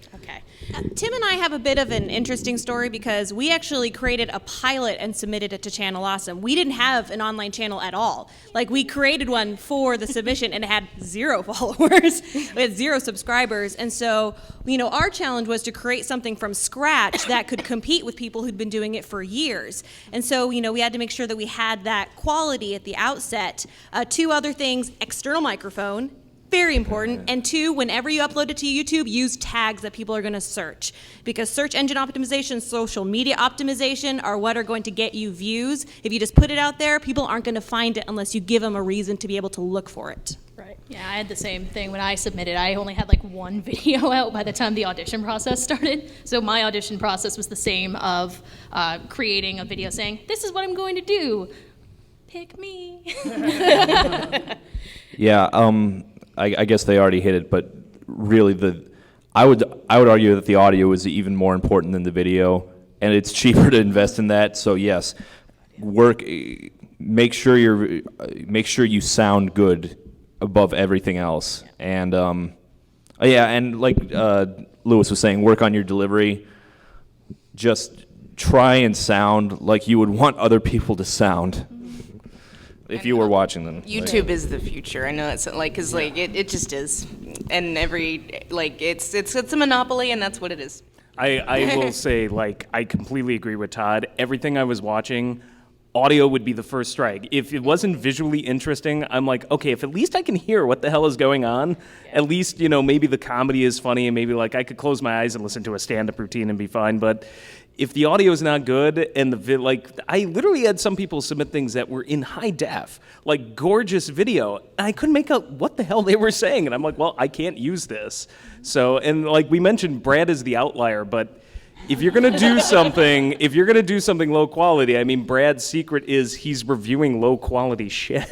Tim and I have a bit of an interesting story because we actually created a pilot and submitted it to Channel Awesome. We didn't have an online channel at all. Like, we created one for the submission and it had 0 followers. We had 0 subscribers. And so, our challenge was to create something from scratch that could compete with people who'd been doing it for years. And so, we had to make sure that we had that quality at the outset. 2 other things: external microphone. Very important. And 2, whenever you upload it to YouTube, use tags that people are going to search. Because search engine optimization, social media optimization are what are going to get you views. If you just put it out there, people aren't going to find it unless you give them a reason to be able to look for it. Right. Yeah, I had the same thing when I submitted. I only had like 1 video out by the time the audition process started. So my audition process was the same of creating a video saying, this is what I'm going to do. Pick me. Yeah, I guess they already hit it, but really I would argue that the audio is even more important than the video, and it's cheaper to invest in that. So yes, make sure you sound good above everything else, and and like Lewis was saying, work on your delivery. Just try and sound like you would want other people to sound. If you were watching them. YouTube is the future. I know it's because it just is, and it's a monopoly, and that's what it is. I will say, I completely agree with Todd. Everything I was watching, audio would be the first strike. If it wasn't visually interesting, I'm like, okay, if at least I can hear what the hell is going on, at least, maybe the comedy is funny and maybe like I could close my eyes and listen to a stand-up routine and be fine. But if the audio is not good and I literally had some people submit things that were in high def, like gorgeous video, and I couldn't make out what the hell they were saying. And I'm like, well, I can't use this. So, and like we mentioned, Brad is the outlier, but if you're gonna do something low quality, I mean, Brad's secret is he's reviewing low quality shit.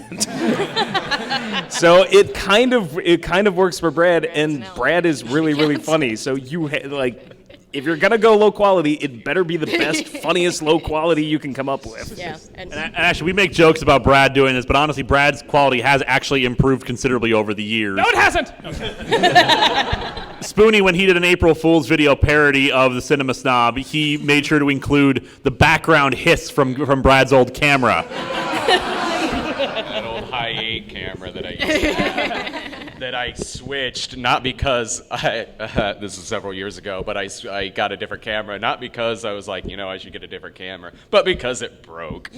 So it kind of works for Brad, and Brad is really funny. So if you're gonna go low quality, it better be the best, funniest low quality you can come up with. Yeah. And actually, we make jokes about Brad doing this, but honestly, Brad's quality has actually improved considerably over the years. No, it hasn't. Spoonie, when he did an April Fool's video parody of the Cinema Snob, he made sure to include the background hiss from Brad's old camera. That old high 8 camera that I used that I switched, not because this is several years ago, but I got a different camera, not because I was like, I should get a different camera, but because it broke.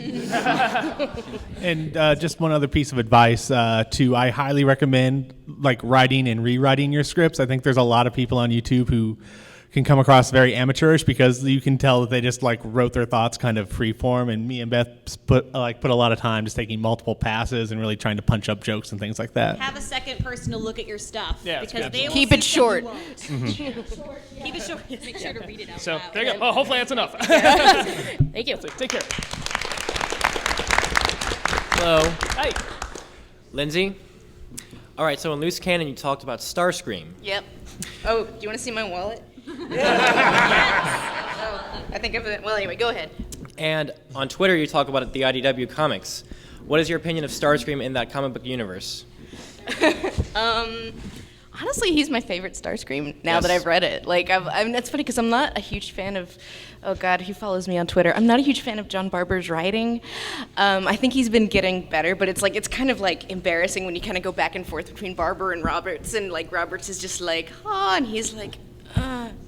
And just one other piece of advice, I highly recommend writing and rewriting your scripts. I think there's a lot of people on YouTube who can come across very amateurish because you can tell that they just wrote their thoughts kind of free form, and me and Beth put a lot of time just taking multiple passes and really trying to punch up jokes and things like that. Have a second person to look at your stuff. Yeah, because they will Keep see it short. something you won't. Keep it short. Make sure to read it out So loud. there you go. Oh, hopefully that's enough. Thank you. Take care. Hello. Hey. Lindsay? All right, so in Loose Cannon, you talked about Starscream. Yep. Oh, do you want to see my wallet? Oh, I think of it. Well, anyway, go ahead. And on Twitter, you talk about the IDW comics. What is your opinion of Starscream in that comic book universe? Honestly, he's my favorite Starscream now that I've read it. It's funny because I'm not a huge fan of, oh God, who follows me on Twitter? I'm not a huge fan of John Barber's writing. I think he's been getting better, but it's kind of embarrassing when you kind of go back and forth between Barber and Roberts, and Roberts is just and he's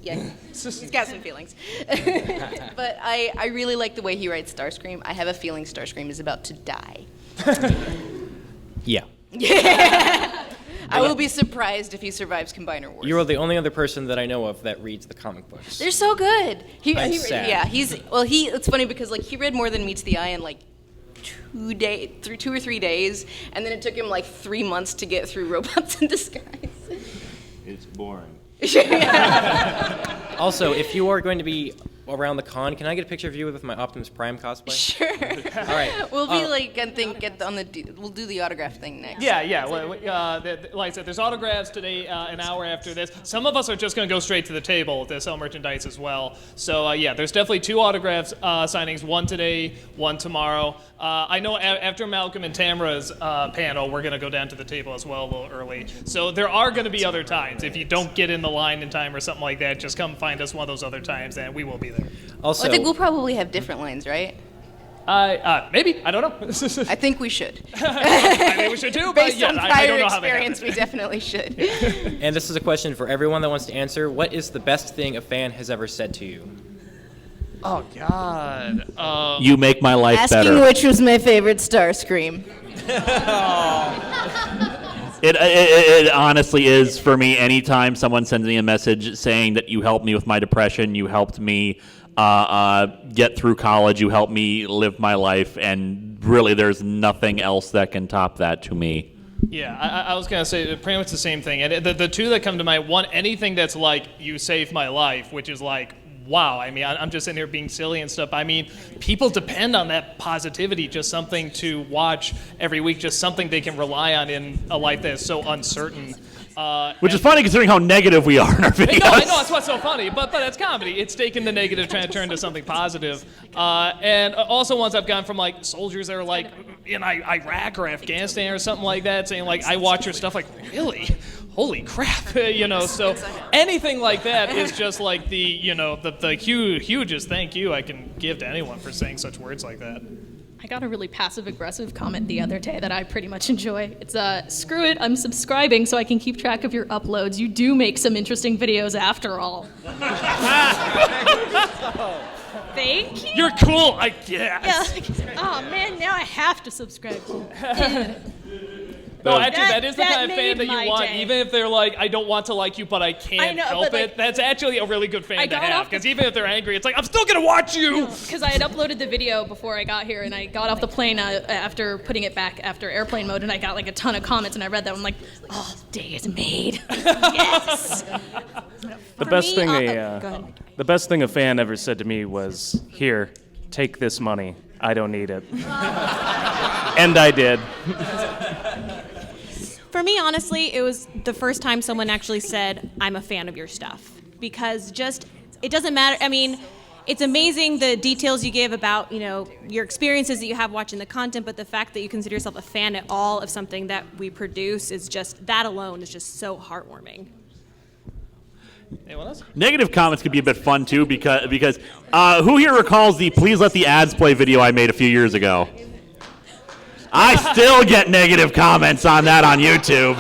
yeah, he's got some feelings. But I really like the way he writes Starscream. I have a feeling Starscream is about to die. Yeah. I will be surprised if he survives Combiner Wars. You are the only other person that I know of that reads the comic books. They're so good. Sad. Yeah, it's funny because he read more than meets the eye in 2 or 3 days, and then it took him 3 months to get through Robots in Disguise. It's boring. Also, if you are going to be around the con, can I get a picture of you with my Optimus Prime cosplay? Sure. All right. We'll be we'll do the autograph thing next. Yeah. Like I said, there's autographs today, an hour after this. Some of us are just going to go straight to the table to sell merchandise as well. So there's definitely 2 autographs signings, one today, one tomorrow. I know after Malcolm and Tamara's panel, we're going to go down to the table as well a little early. So there are going to be other times. If you don't get in the line in time or something like that, just come find us one of those other times, and we will be there. Also, I think we'll probably have different lines, right? Maybe. I don't know. I think we should. I think we should too. Based but on I prior don't know how they experience, happen. we definitely should. And this is a question for everyone that wants to answer. What is the best thing a fan has ever said to you? Oh, God. You make my life Asking better. which was my favorite Starscream. It honestly is for me. Anytime someone sends me a message saying that you helped me with my depression, you helped me get through college, you helped me live my life, and really there's nothing else that can top that to me. Yeah, I was going to say pretty much the same thing. And the 2 that come to mind, one, anything that's you saved my life, which is wow. I mean, I'm just sitting here being silly and stuff. I mean, people depend on that positivity, just something to watch every week, just something they can rely on in a life that is so uncertain. Which is funny considering how negative we are in our videos. I know, that's what's so funny, but it's comedy. It's taking the negative, trying to turn to something positive. And also ones I've gotten from soldiers that are in Iraq or Afghanistan or something like that, saying I watch your stuff, really? Holy crap, so anything like that is just the hugest thank you I can give to anyone for saying such words like that. I got a really passive-aggressive comment the other day that I pretty much enjoy. It's, screw it, I'm subscribing so I can keep track of your uploads. You do make some interesting videos after all. Thank you. You're cool, I guess. Yeah. Oh man, now I have to subscribe. No, actually, that is the that kind of fan made that you my want. day. Even if they're like, I don't want to like you, but I can't I know, help but, like, it. That's actually a really good I fan to got have. off the- Because even if they're angry, it's like, I'm still going to watch you. Because I had uploaded the video before I got here, and I got off the plane after putting it back after airplane mode, and I got like a ton of comments, and I read them. I'm like, oh, day is made. Yes. The For best me, thing go a ahead. the best thing a fan ever said to me was, "Here, take this money. I don't need it." And I did. For me, honestly, it was the first time someone actually said, I'm a fan of your stuff. Because it doesn't matter. I mean, it's amazing the details you give about, your experiences that you have watching the content, but the fact that you consider yourself a fan at all of something that we produce is just, that alone is just so heartwarming. Anyone else? Negative comments could be a bit fun too because who here recalls the "Please let the ads play" video I made a few years ago? I still get negative comments on that on YouTube.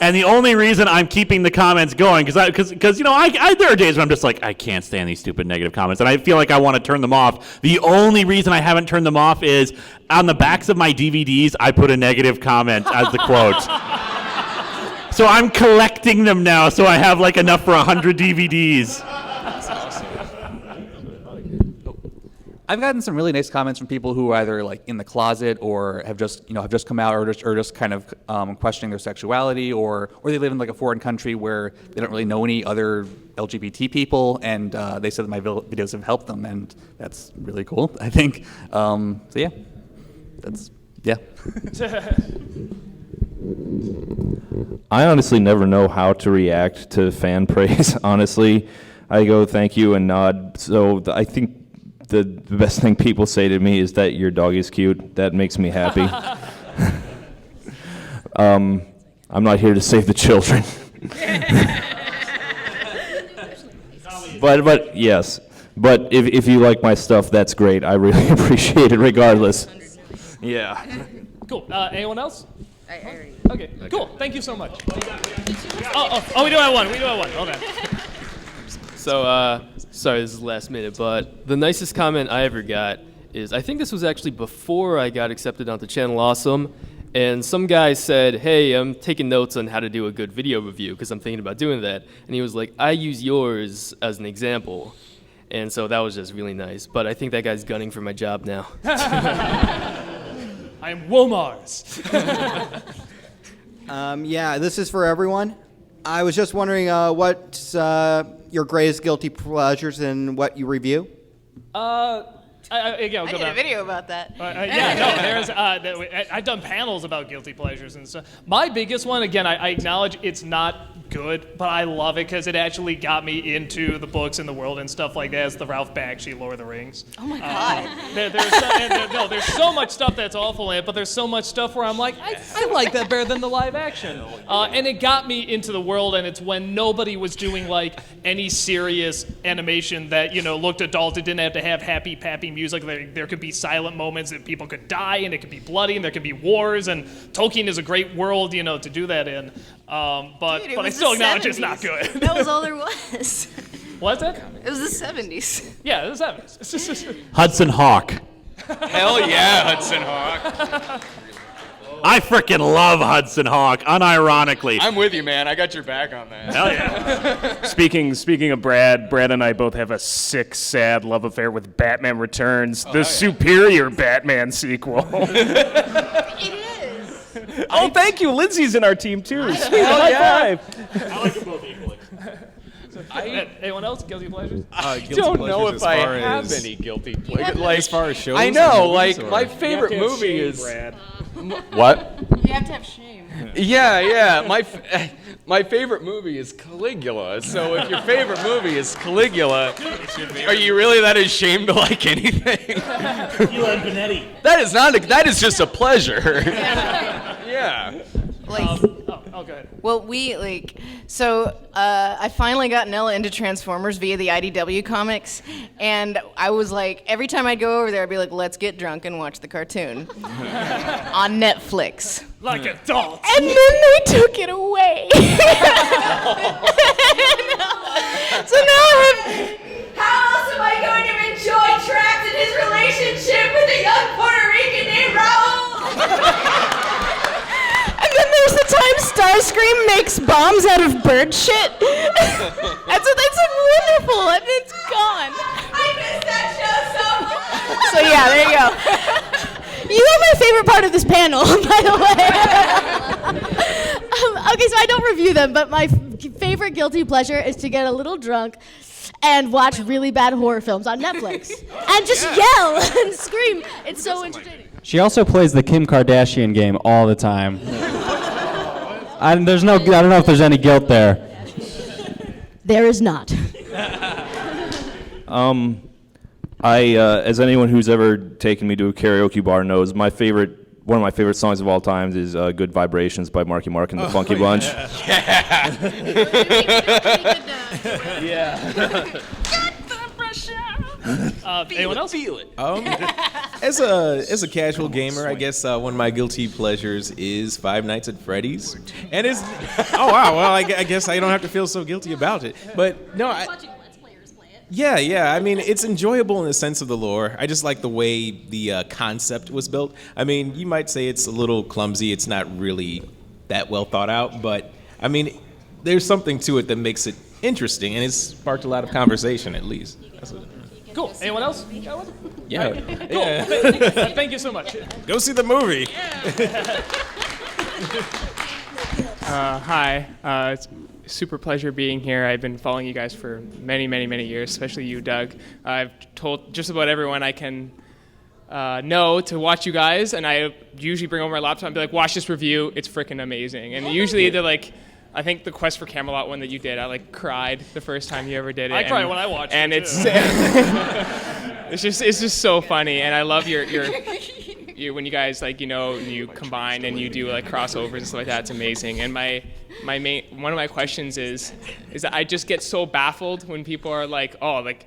And the only reason I'm keeping the comments going, because there are days when I'm just like, I can't stand these stupid negative comments, and I feel like I want to turn them off. The only reason I haven't turned them off is on the backs of my DVDs, I put a negative comment as the quote. So I'm collecting them now, so I have like enough for 100 DVDs. I've gotten some really nice comments from people who are either like in the closet or have just come out or just kind of questioning their sexuality or they live in like a foreign country where they don't really know any other LGBT people, and they said that my videos have helped them, and that's really cool, I think. So yeah, yeah. I honestly never know how to react to fan praise. Honestly, I go thank you and nod. So I think the best thing people say to me is that your dog is cute. That makes me happy. I'm not here to save the children. But yes. But if you like my stuff, that's great. I really appreciate it regardless. Yeah. Cool. Anyone else? Okay, cool. Thank you so much. Oh, we do have one. Hold on. So, sorry, this is last minute, but the nicest comment I ever got is, I think this was actually before I got accepted onto Channel Awesome, and some guy said, hey, I'm taking notes on how to do a good video review because I'm thinking about doing that. And he was like, I use yours as an example. And so that was just really nice. But I think that guy's gunning for my job now. I'm Womars. Yeah, this is for everyone. I was just wondering what's your greatest guilty pleasures and what you review? I'll I go did a back. video about that. I've done panels about guilty pleasures and stuff. My biggest one, again, I acknowledge it's not good, but I love it because it actually got me into the books and the world and stuff like that. It's the Ralph Bakshi Lord of the Rings. Oh my God. There's so much stuff that's awful in it, but there's so much stuff where I'm like, I like that better than the live action. And it got me into the world, and it's when nobody was doing like any serious animation that looked adult. It didn't have to have happy, pappy music. There could be silent moments that people could die, and it could be bloody, and there could be wars. And Tolkien is a great world, to do that in. But I still acknowledge it's not good. That was all there was. What's that? It was the 70s. Yeah, the 70s. Hudson Hawk. Hell yeah, Hudson Hawk. I freaking love Hudson Hawk, unironically. I'm with you, man. I got your back on that. Hell yeah. Speaking of Brad and I both have a sick, sad love affair with Batman Returns, the superior Batman sequel. Oh, thank you. Lindsay's in our team too. Sweet, high five. I like them both equally. Anyone else? Guilty pleasures? I don't know if I have any guilty pleasures. Like, as far as shows I or know, movies, like or- my favorite You have to have movie shame, is. Brad. What? You have to have shame. Yeah. My favorvet movie is Caligula. So if your favorite movie is Caligula, are you really that ashamed to like anything? Eli Benetti. That is just a pleasure. Yeah. Like, go ahead. well, I finally got Nella into Transformers via the IDW comics, and I was like, every time I'd go over there, I'd be like, let's get drunk and watch the cartoon on Netflix. Like adults. And then they took it away. So now how else am I going to make relationship with a young Puerto Rican named Raul. And then there's the time Starscream makes bombs out of bird shit. That's wonderful, and it's gone. I miss that show so much. So yeah, there you go. You are my favorite part of this panel, by the way. Okay, so I don't review them, but my favorite guilty pleasure is to get a little drunk and watch really bad horror films on Netflix and just yell and scream. It's so entertaining. She also plays the Kim Kardashian game all the time. I don't know if there's any guilt there. There is not. As anyone who's ever taken me to a karaoke bar knows, one of my favorite songs of all time is "Good Vibrations" by Marky Mark and the Funky Bunch. Yeah. Anyone else? Feel it. As a casual gamer, I guess one of my guilty pleasures is Five Nights at Freddy's, and it's wow. Well, I guess I don't have to feel so guilty about it. But no, Yeah. I mean, it's enjoyable in the sense of the lore. I just like the way the concept was built. I mean, you might say it's a little clumsy. It's not really that well thought out, but I mean, there's something to it that makes it interesting, and it's sparked a lot of conversation, at least. That's what Cool. Anyone else? Yeah. Right. Cool. Yeah. Thank you so much. Go see the movie. Hi. It's a super pleasure being here. I've been following you guys for many, many, many years, especially you, Doug. I've told just about everyone I can know to watch you guys, and I usually bring over my laptop and be like, watch this review. It's freaking amazing. And usually they're like, I think the Quest for Camelot one that you did, I like cried the first time you ever did it. I cried when I watched it, and too. it's just so funny, and I love your when you guys you combine and you do like crossovers and stuff like that. It's amazing. And one of my questions is that I just get so baffled when people are like, oh, like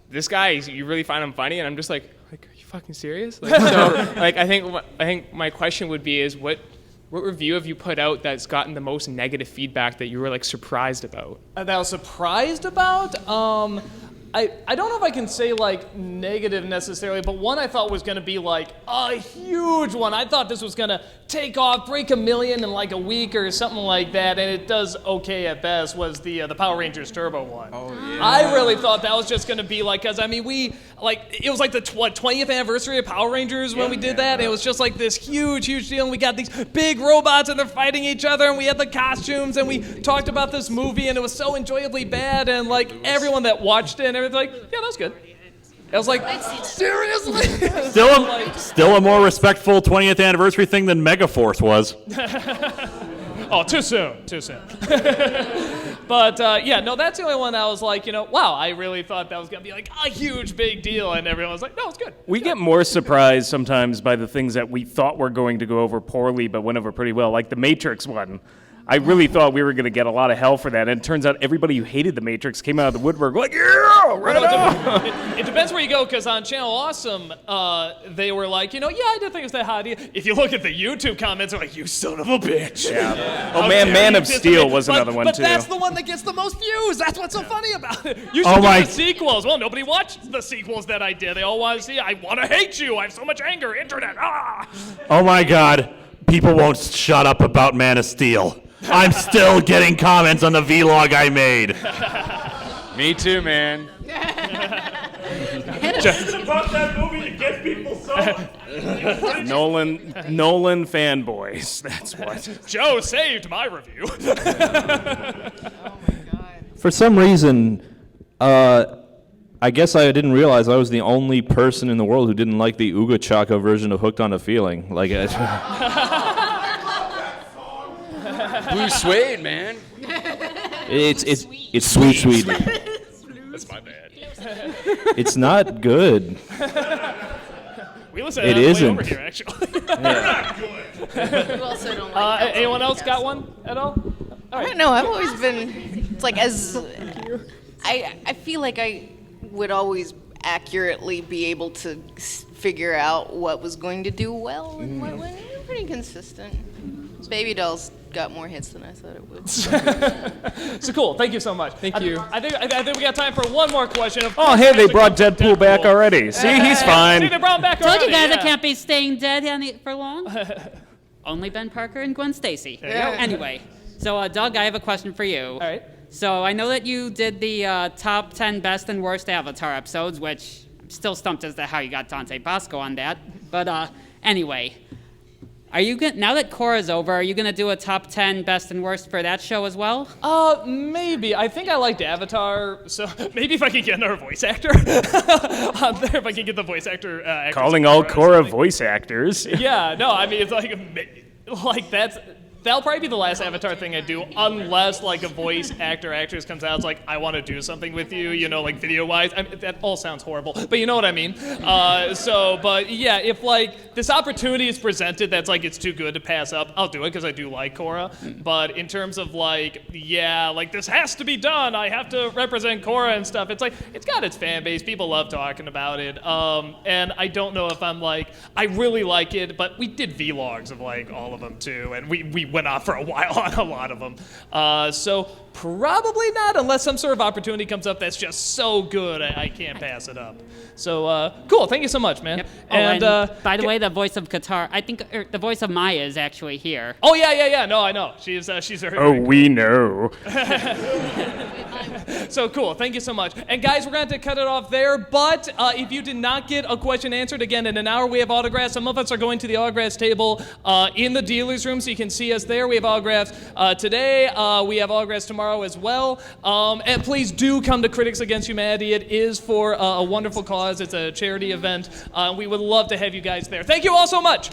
this guy, you really find him funny, and I'm just like, are you fucking serious? Like, so like I think my question would be is what review have you put out that's gotten the most negative feedback that you were like surprised about? That I was surprised about? I don't know if I can say like negative necessarily, but one I thought was going to be like a huge one. I thought this was going to take off, break 1 million in like a week or something like that, and it does okay at best, was the Power Rangers Turbo one. Oh, yeah. I really thought that was just going to be like, because I mean, it was like the 20th anniversary of Power Rangers when we did that, and it was just like this huge deal, and we got these big robots and they're fighting each other, and we had the costumes, and we talked about this movie, and it was so enjoyably bad, and like everyone that watched it and everything, like, yeah, that was good. I was like, seriously? Still a more respectful 20th anniversary thing than Megaforce was. Oh, too soon. But yeah, no, that's the only one I was like, wow, I really thought that was going to be like a huge big deal, and everyone was like, no, it's good. We get more surprised sometimes by the things that we thought were going to go over poorly but went over pretty well, like the Matrix one. I really thought we were going to get a lot of hell for that, and it turns out everybody who hated the Matrix came out of the woodwork like, yeah, right on. It depends where you go, because on Channel Awesome, they were like, yeah, I didn't think it was that hot idea. If you look at the YouTube comments, they're like, you son of a bitch. Yeah. Oh, Man of Steel was another one, too. But that's the one that gets the most views. That's what's so funny about it. You should do the sequels. Well, nobody watched the sequels that I did. They all want to see, I want to hate you. I have so much anger. Internet. Ah! Oh, my God. People won't shut up about Man of Steel. I'm still getting comments on the vlog I made. Me too, man. About that movie to get people so Nolan fanboys. That's what. Joe saved my review. For some reason, I guess I didn't realize I was the only person in the world who didn't like the Uga Chaka version of Hooked on a Feeling. Like, Blue Suede, man. It's sweet. That's my bad. It's not good. We listen It to that isn't. way over here, actually. We also don't like anyone else got one at all? I don't know. I've always been. It's like I feel like I would always accurately be able to figure out what was going to do well and what wasn't. Pretty consistent. Baby Doll's got more hits than I thought it would. So cool. Thank you so much. Thank you. I think we got time for one more question. Of Oh, course, hey, they actually brought comes Deadpool back already. See, he's See, fine. they brought him back Told already. you guys yeah. I can't be staying dead for long. Only Ben Parker and Gwen Stacy. There you go. Anyway, so Doug, I have a question for you. All right. So I know that you did the top 10 best and worst Avatar episodes, which I'm still stumped as to how you got Dante Bosco on that. But anyway, are you now that Korra's over, are you gonna do a top 10 best and worst for that show as well? Maybe. I think I liked Avatar, so maybe if I could get another voice actor on there, if I could get the voice actor. actors Calling all Korra voice actors. Yeah, no, I mean it's like that'll probably be the last Avatar thing I do, unless like a voice actress comes out. It's like I want to do something with you, like video wise. That all sounds horrible, but you know what I mean. But yeah, if like this opportunity is presented, that's like it's too good to pass up, I'll do it because I do like Korra. But in terms of like this has to be done. I have to represent Korra and stuff. It's like it's got its fan base. People love talking about it. And I don't know if I'm like I really like it, but we did vlogs of like all of them too, and we went off for a while on a lot of them. So probably not unless some sort of opportunity comes up that's just so good I can't pass it up. So cool. Thank you so much, man. Yep. And by the way, the voice of Qatar, I think the voice of Maya is actually here. Oh yeah. No, I know. She's very. Oh, we know. So cool. Thank you so much. And guys, we're going to have to cut it off there. But if you did not get a question answered, again, in an hour we have autographs. Some of us are going to the autographs table in the dealer's room, so you can see us there. We have autographs today. We have autographs tomorrow as well. And please do come to Critics Against Humanity. It is for a wonderful cause. It's a charity event. We would love to have you guys there. Thank you all so much.